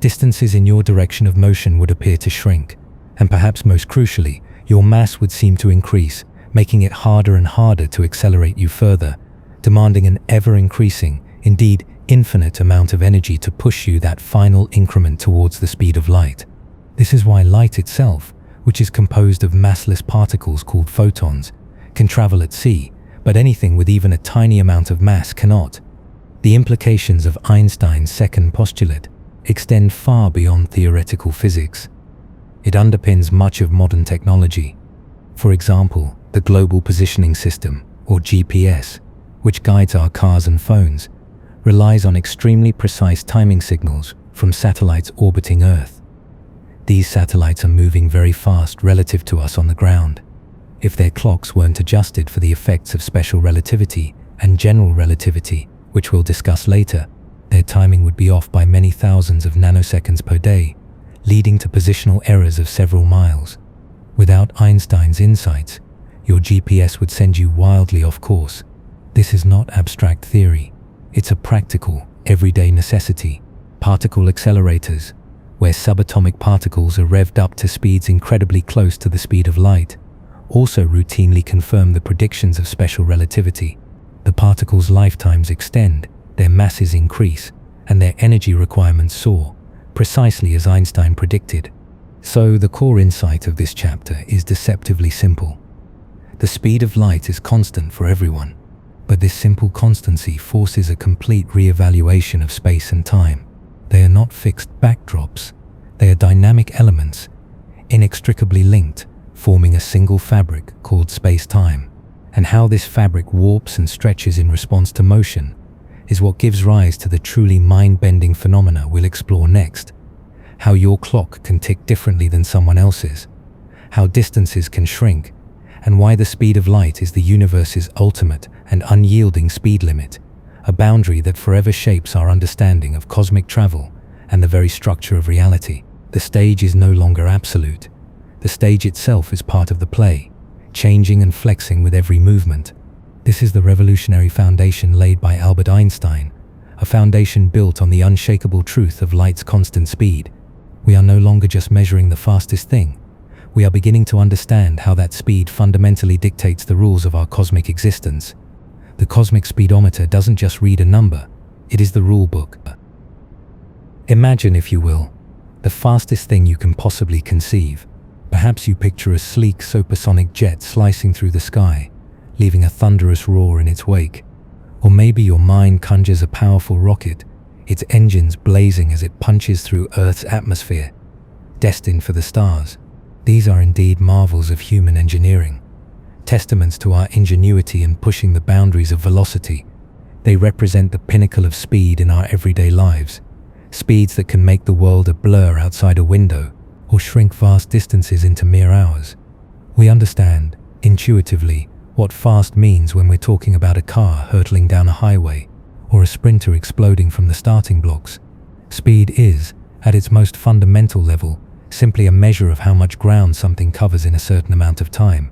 Distances in your direction of motion would appear to shrink, and perhaps most crucially, your mass would seem to increase, making it harder and harder to accelerate you further, demanding an ever-increasing, indeed infinite amount of energy to push you that final increment towards the speed of light. This is why light itself, which is composed of massless particles called photons, can travel at c, but anything with even a tiny amount of mass cannot. The implications of Einstein's second postulate extend far beyond theoretical physics. It underpins much of modern technology. For example, the Global Positioning System, or GPS, which guides our cars and phones, relies on extremely precise timing signals from satellites orbiting Earth. These satellites are moving very fast relative to us on the ground. If their clocks weren't adjusted for the effects of special relativity and general relativity, which we'll discuss later, their timing would be off by many thousands of nanoseconds per day, leading to positional errors of several miles. Without Einstein's insights, your GPS would send you wildly off course. This is not abstract theory. It's a practical, everyday necessity. Particle accelerators, where subatomic particles are revved up to speeds incredibly close to the speed of light, also routinely confirm the predictions of special relativity. The particles' lifetimes extend, their masses increase, and their energy requirements soar, precisely as Einstein predicted. So the core insight of this chapter is deceptively simple. The speed of light is constant for everyone, but this simple constancy forces a complete re-evaluation of space and time. They are not fixed backdrops, they are dynamic elements, inextricably linked, forming a single fabric called space-time. And how this fabric warps and stretches in response to motion is what gives rise to the truly mind-bending phenomena we'll explore next. How your clock can tick differently than someone else's, how distances can shrink, and why the speed of light is the universe's ultimate and unyielding speed limit, a boundary that forever shapes our understanding of cosmic travel and the very structure of reality. The stage is no longer absolute. The stage itself is part of the play, changing and flexing with every movement. This is the revolutionary foundation laid by Albert Einstein, a foundation built on the unshakable truth of light's constant speed. We are no longer just measuring the fastest thing. We are beginning to understand how that speed fundamentally dictates the rules of our cosmic existence. The cosmic speedometer doesn't just read a number, it is the rule book. Imagine, if you will, the fastest thing you can possibly conceive. Perhaps you picture a sleek supersonic jet slicing through the sky, leaving a thunderous roar in its wake. Or maybe your mind conjures a powerful rocket, its engines blazing as it punches through Earth's atmosphere, destined for the stars. These are indeed marvels of human engineering, testaments to our ingenuity in pushing the boundaries of velocity. They represent the pinnacle of speed in our everyday lives, speeds that can make the world a blur outside a window or shrink vast distances into mere hours. We understand, intuitively, what fast means when we're talking about a car hurtling down a highway or a sprinter exploding from the starting blocks. Speed is, at its most fundamental level, simply a measure of how much ground something covers in a certain amount of time.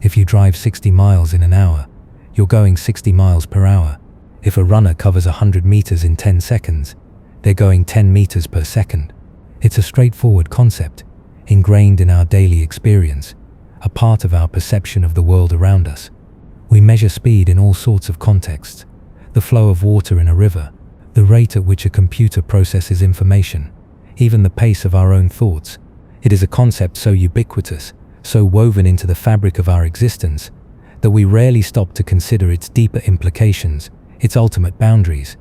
If you drive 60 miles in an hour, you're going 60 miles per hour. If a runner covers 100 meters in 10 seconds, they're going 10 meters per second. It's a straightforward concept, ingrained in our daily experience, a part of our perception of the world around us. We measure speed in all sorts of contexts: the flow of water in a river, the rate at which a computer processes information, even the pace of our own thoughts. It is a concept so ubiquitous, so woven into the fabric of our existence, that we rarely stop to consider its deeper implications, its ultimate boundaries.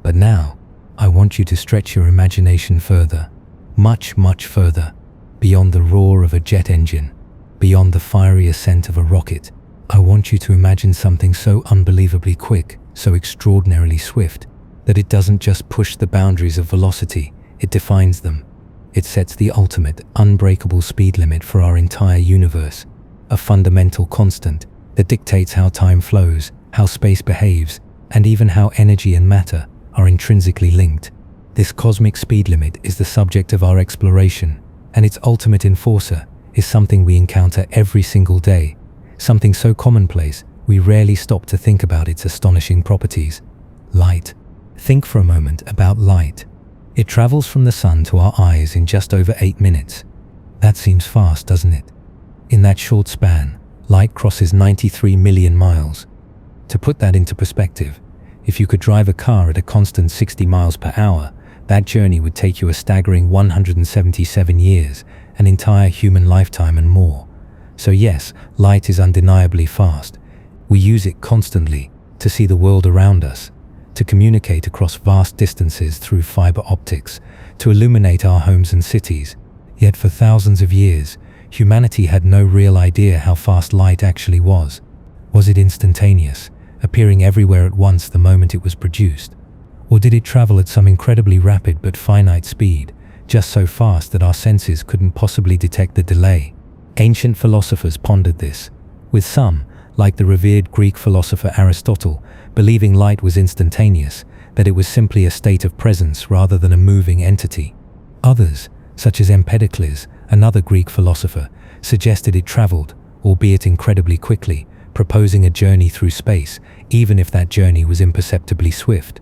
But now, I want you to stretch your imagination further, much, much further, beyond the roar of a jet engine, beyond the fiery ascent of a rocket. I want you to imagine something so unbelievably quick, so extraordinarily swift, that it doesn't just push the boundaries of velocity, it defines them. It sets the ultimate, unbreakable speed limit for our entire universe, a fundamental constant that dictates how time flows, how space behaves, and even how energy and matter are intrinsically linked. This cosmic speed limit is the subject of our exploration, and its ultimate enforcer is something we encounter every single day, something so commonplace we rarely stop to think about its astonishing properties: light. Think for a moment about light. It travels from the sun to our eyes in just over 8 minutes. That seems fast, doesn't it? In that short span, light crosses 93 million miles. To put that into perspective, if you could drive a car at a constant 60 miles per hour, that journey would take you a staggering 177 years, an entire human lifetime and more. So yes, light is undeniably fast. We use it constantly to see the world around us, to communicate across vast distances through fiber optics, to illuminate our homes and cities. Yet for thousands of years, humanity had no real idea how fast light actually was. Was it instantaneous, appearing everywhere at once the moment it was produced? Or did it travel at some incredibly rapid but finite speed, just so fast that our senses couldn't possibly detect the delay? Ancient philosophers pondered this, with some, like the revered Greek philosopher Aristotle, believing light was instantaneous, that it was simply a state of presence rather than a moving entity. Others, such as Empedocles, another Greek philosopher, suggested it traveled, albeit incredibly quickly, proposing a journey through space, even if that journey was imperceptibly swift.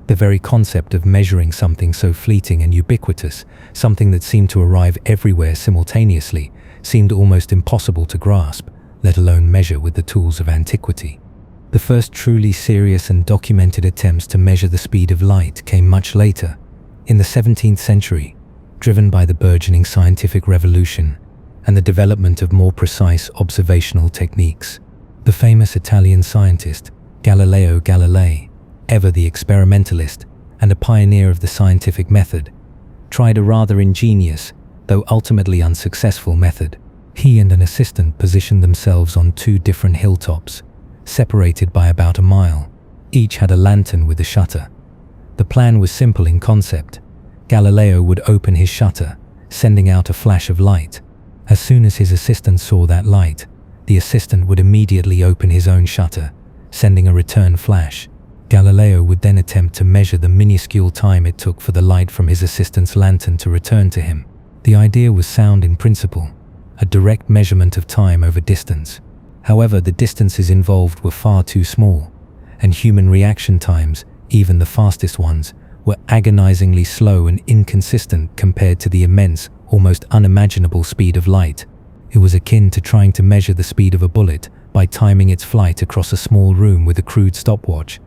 The very concept of measuring something so fleeting and ubiquitous, something that seemed to arrive everywhere simultaneously, seemed almost impossible to grasp, let alone measure with the tools of antiquity. The first truly serious and documented attempts to measure the speed of light came much later, in the 17th century, driven by the burgeoning scientific revolution and the development of more precise observational techniques. The famous Italian scientist, Galileo Galilei, ever the experimentalist and a pioneer of the scientific method, tried a rather ingenious, though ultimately unsuccessful method. He and an assistant positioned themselves on 2 different hilltops, separated by about a mile. Each had a lantern with a shutter. The plan was simple in concept. Galileo would open his shutter, sending out a flash of light. As soon as his assistant saw that light, the assistant would immediately open his own shutter, sending a return flash. Galileo would then attempt to measure the minuscule time it took for the light from his assistant's lantern to return to him. The idea was sound in principle, a direct measurement of time over distance. However, the distances involved were far too small, and human reaction times, even the fastest ones, were agonizingly slow and inconsistent compared to the immense, almost unimaginable speed of light. It was akin to trying to measure the speed of a bullet by timing its flight across a small room with a crude stopwatch.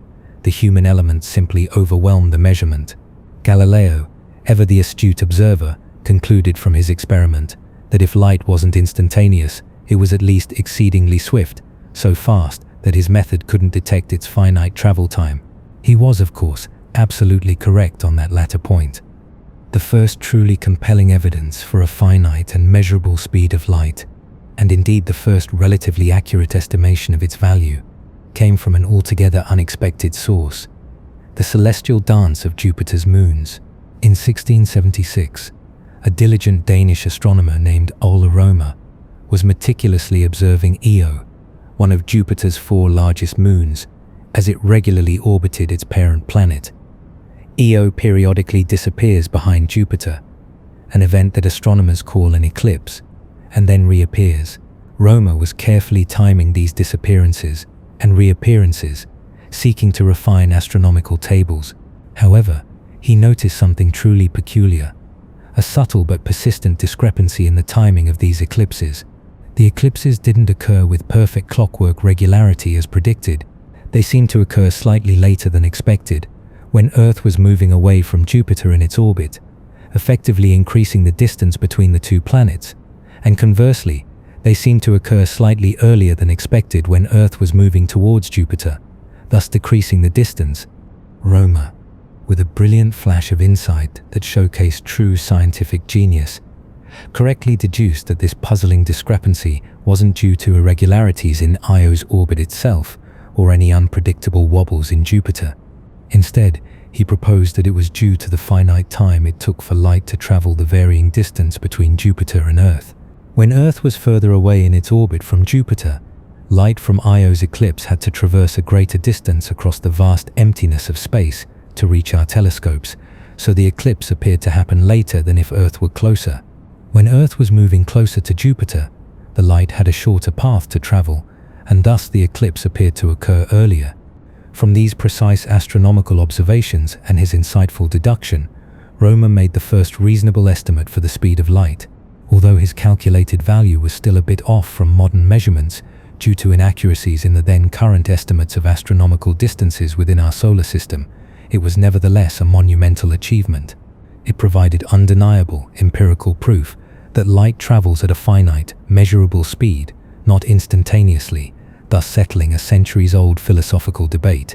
The human element simply overwhelmed the measurement. Galileo, ever the astute observer, concluded from his experiment that if light wasn't instantaneous, it was at least exceedingly swift, so fast that his method couldn't detect its finite travel time. He was, of course, absolutely correct on that latter point. The first truly compelling evidence for a finite and measurable speed of light, and indeed the first relatively accurate estimation of its value, came from an altogether unexpected source: the celestial dance of Jupiter's moons. In 1676, a diligent Danish astronomer named Ole Rømer was meticulously observing Io, one of Jupiter's 4 largest moons, as it regularly orbited its parent planet. Io periodically disappears behind Jupiter, an event that astronomers call an eclipse, and then reappears. Rømer was carefully timing these disappearances and reappearances, seeking to refine astronomical tables. However, he noticed something truly peculiar: a subtle but persistent discrepancy in the timing of these eclipses. The eclipses didn't occur with perfect clockwork regularity as predicted. They seemed to occur slightly later than expected, when Earth was moving away from Jupiter in its orbit, effectively increasing the distance between the two planets, and conversely, they seemed to occur slightly earlier than expected when Earth was moving towards Jupiter, thus decreasing the distance. Roma, with a brilliant flash of insight that showcased true scientific genius, correctly deduced that this puzzling discrepancy wasn't due to irregularities in Io's orbit itself or any unpredictable wobbles in Jupiter. Instead, he proposed that it was due to the finite time it took for light to travel the varying distance between Jupiter and Earth. When Earth was further away in its orbit from Jupiter, light from Io's eclipse had to traverse a greater distance across the vast emptiness of space to reach our telescopes, so the eclipse appeared to happen later than if Earth were closer. When Earth was moving closer to Jupiter, the light had a shorter path to travel, and thus the eclipse appeared to occur earlier. From these precise astronomical observations and his insightful deduction, Roma made the first reasonable estimate for the speed of light. Although his calculated value was still a bit off from modern measurements due to inaccuracies in the then current estimates of astronomical distances within our solar system, it was nevertheless a monumental achievement. It provided undeniable empirical proof that light travels at a finite, measurable speed, not instantaneously, thus settling a centuries-old philosophical debate.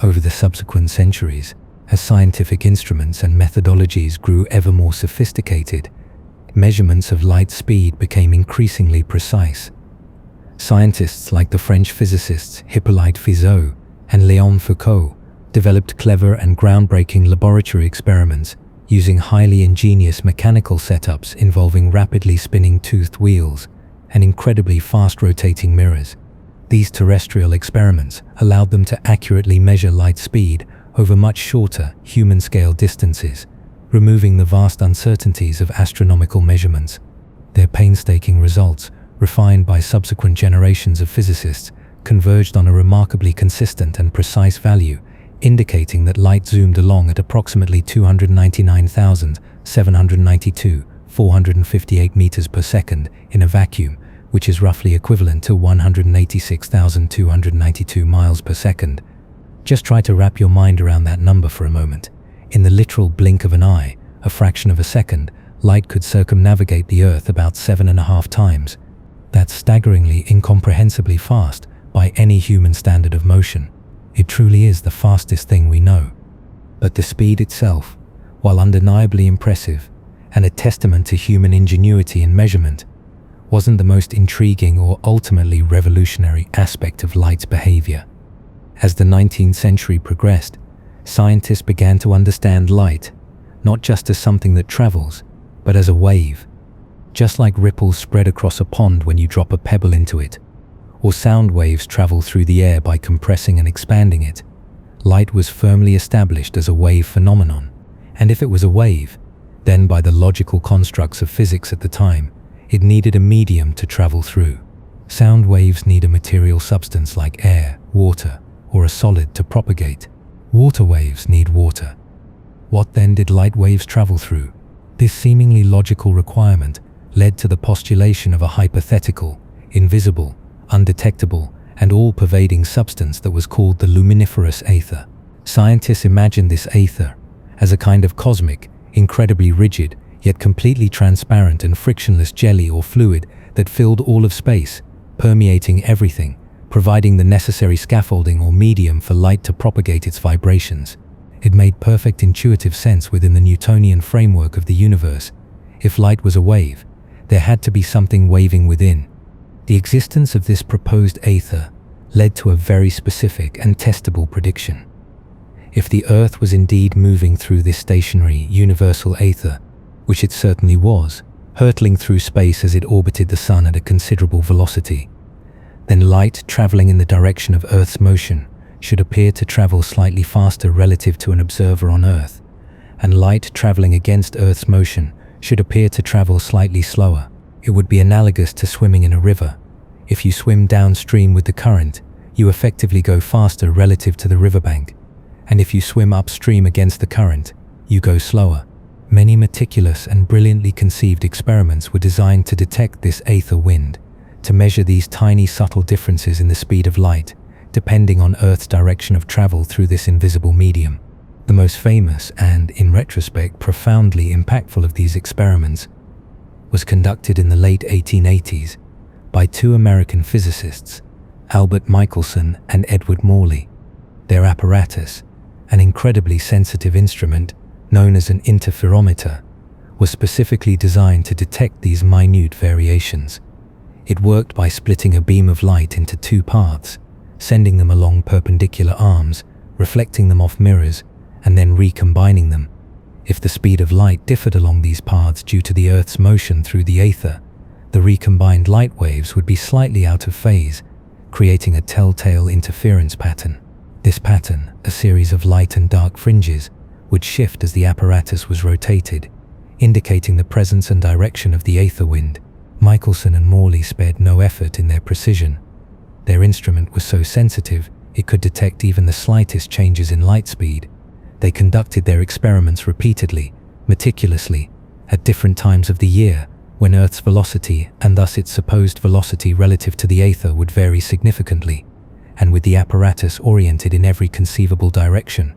Over the subsequent centuries, as scientific instruments and methodologies grew ever more sophisticated, measurements of light speed became increasingly precise. Scientists like the French physicists Hippolyte Fizeau and Léon Foucault developed clever and groundbreaking laboratory experiments using highly ingenious mechanical setups involving rapidly spinning toothed wheels and incredibly fast-rotating mirrors. These terrestrial experiments allowed them to accurately measure light speed over much shorter, human-scale distances, removing the vast uncertainties of astronomical measurements. Their painstaking results, refined by subsequent generations of physicists, converged on a remarkably consistent and precise value, indicating that light zoomed along at approximately 299,792,458 meters per second in a vacuum, which is roughly equivalent to 186,292 miles per second. Just try to wrap your mind around that number for a moment. In the literal blink of an eye, a fraction of a second, light could circumnavigate the Earth about 7.5 times. That's staggeringly, incomprehensibly fast by any human standard of motion. It truly is the fastest thing we know. But the speed itself, while undeniably impressive and a testament to human ingenuity in measurement, wasn't the most intriguing or ultimately revolutionary aspect of light's behavior. As the 19th century progressed, scientists began to understand light not just as something that travels, but as a wave. Just like ripples spread across a pond when you drop a pebble into it, or sound waves travel through the air by compressing and expanding it, light was firmly established as a wave phenomenon. And if it was a wave, then by the logical constructs of physics at the time, it needed a medium to travel through. Sound waves need a material substance like air, water, or a solid to propagate. Water waves need water. What then did light waves travel through? This seemingly logical requirement led to the postulation of a hypothetical, invisible, undetectable, and all-pervading substance that was called the luminiferous aether. Scientists imagined this aether as a kind of cosmic, incredibly rigid, yet completely transparent and frictionless jelly or fluid that filled all of space, permeating everything, providing the necessary scaffolding or medium for light to propagate its vibrations. It made perfect intuitive sense within the Newtonian framework of the universe. If light was a wave, there had to be something waving within. The existence of this proposed aether led to a very specific and testable prediction. If the Earth was indeed moving through this stationary, universal aether, which it certainly was, hurtling through space as it orbited the Sun at a considerable velocity, then light traveling in the direction of Earth's motion should appear to travel slightly faster relative to an observer on Earth, and light traveling against Earth's motion should appear to travel slightly slower. It would be analogous to swimming in a river. If you swim downstream with the current, you effectively go faster relative to the riverbank, and if you swim upstream against the current, you go slower. Many meticulous and brilliantly conceived experiments were designed to detect this aether wind, to measure these tiny subtle differences in the speed of light, depending on Earth's direction of travel through this invisible medium. The most famous and, in retrospect, profoundly impactful of these experiments was conducted in the late 1880s by two American physicists, Albert Michelson and Edward Morley. Their apparatus, an incredibly sensitive instrument known as an interferometer, was specifically designed to detect these minute variations. It worked by splitting a beam of light into two paths, sending them along perpendicular arms, reflecting them off mirrors, and then recombining them. If the speed of light differed along these paths due to the Earth's motion through the aether, the recombined light waves would be slightly out of phase, creating a telltale interference pattern. This pattern, a series of light and dark fringes, would shift as the apparatus was rotated, indicating the presence and direction of the aether wind. Michelson and Morley spared no effort in their precision. Their instrument was so sensitive it could detect even the slightest changes in light speed. They conducted their experiments repeatedly, meticulously, at different times of the year, when Earth's velocity and thus its supposed velocity relative to the aether would vary significantly, and with the apparatus oriented in every conceivable direction.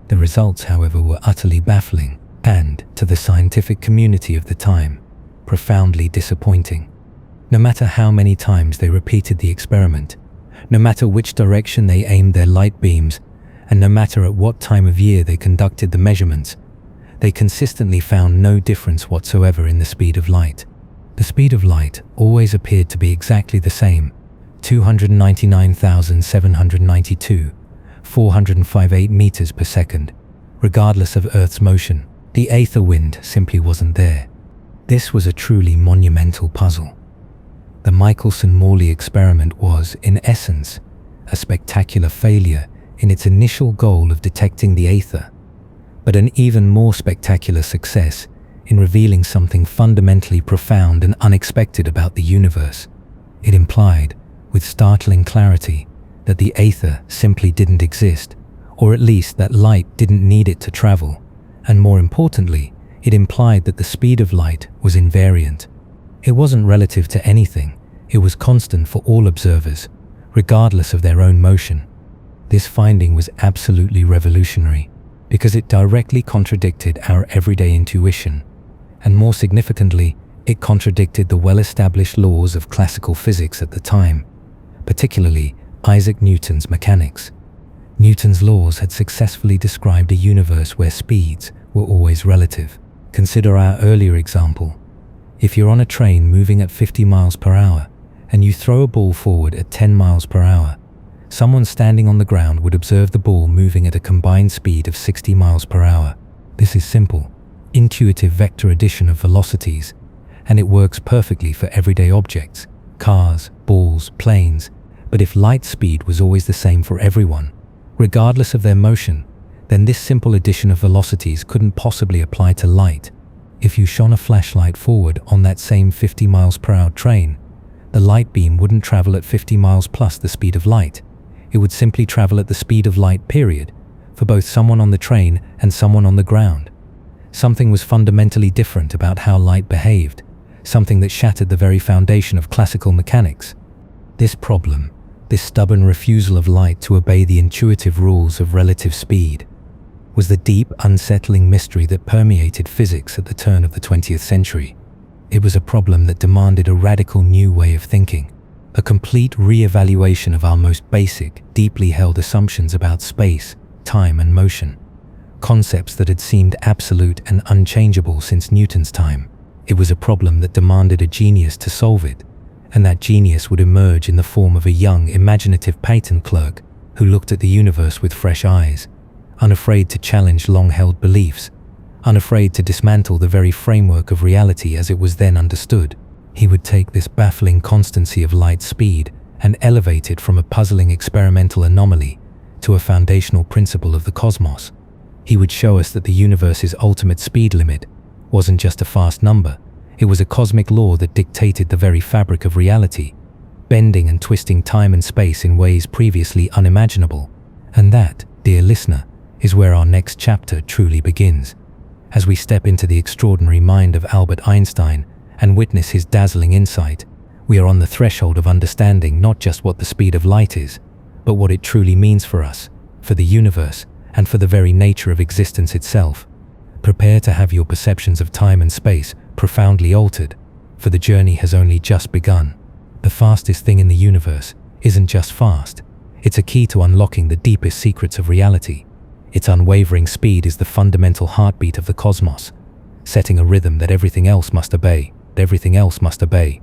The results, however, were utterly baffling and, to the scientific community of the time, profoundly disappointing. No matter how many times they repeated the experiment, no matter which direction they aimed their light beams, and no matter at what time of year they conducted the measurements, they consistently found no difference whatsoever in the speed of light. The speed of light always appeared to be exactly the same, 299,792, 458 meters per second, regardless of Earth's motion. The aether wind simply wasn't there. This was a truly monumental puzzle. The Michelson-Morley experiment was, in essence, a spectacular failure in its initial goal of detecting the aether, but an even more spectacular success in revealing something fundamentally profound and unexpected about the universe. It implied, with startling clarity, that the aether simply didn't exist, or at least that light didn't need it to travel, and more importantly, it implied that the speed of light was invariant. It wasn't relative to anything, it was constant for all observers, regardless of their own motion. This finding was absolutely revolutionary, because it directly contradicted our everyday intuition, and more significantly, it contradicted the well-established laws of classical physics at the time, particularly Isaac Newton's mechanics. Newton's laws had successfully described a universe where speeds were always relative. Consider our earlier example. If you're on a train moving at 50 miles per hour and you throw a ball forward at 10 miles per hour, someone standing on the ground would observe the ball moving at a combined speed of 60 miles per hour. This is simple, intuitive vector addition of velocities, and it works perfectly for everyday objects, cars, balls, planes. But if light speed was always the same for everyone, regardless of their motion, then this simple addition of velocities couldn't possibly apply to light. If you shone a flashlight forward on that same 50 miles per hour train, the light beam wouldn't travel at 50 miles plus the speed of light. It would simply travel at the speed of light, period, for both someone on the train and someone on the ground. Something was fundamentally different about how light behaved, something that shattered the very foundation of classical mechanics. This problem, this stubborn refusal of light to obey the intuitive rules of relative speed, was the deep, unsettling mystery that permeated physics at the turn of the 20th century. It was a problem that demanded a radical new way of thinking, a complete re-evaluation of our most basic, deeply held assumptions about space, time, and motion, concepts that had seemed absolute and unchangeable since Newton's time. It was a problem that demanded a genius to solve it, and that genius would emerge in the form of a young, imaginative patent clerk who looked at the universe with fresh eyes, unafraid to challenge long-held beliefs, unafraid to dismantle the very framework of reality as it was then understood. He would take this baffling constancy of light speed and elevate it from a puzzling experimental anomaly to a foundational principle of the cosmos. He would show us that the universe's ultimate speed limit wasn't just a fast number, it was a cosmic law that dictated the very fabric of reality, bending and twisting time and space in ways previously unimaginable. And that, dear listener, is where our next chapter truly begins. As we step into the extraordinary mind of Albert Einstein and witness his dazzling insight, we are on the threshold of understanding not just what the speed of light is, but what it truly means for us, for the universe, and for the very nature of existence itself. Prepare to have your perceptions of time and space profoundly altered, for the journey has only just begun. The fastest thing in the universe isn't just fast, it's a key to unlocking the deepest secrets of reality. Its unwavering speed is the fundamental heartbeat of the cosmos, setting a rhythm that everything else must obey,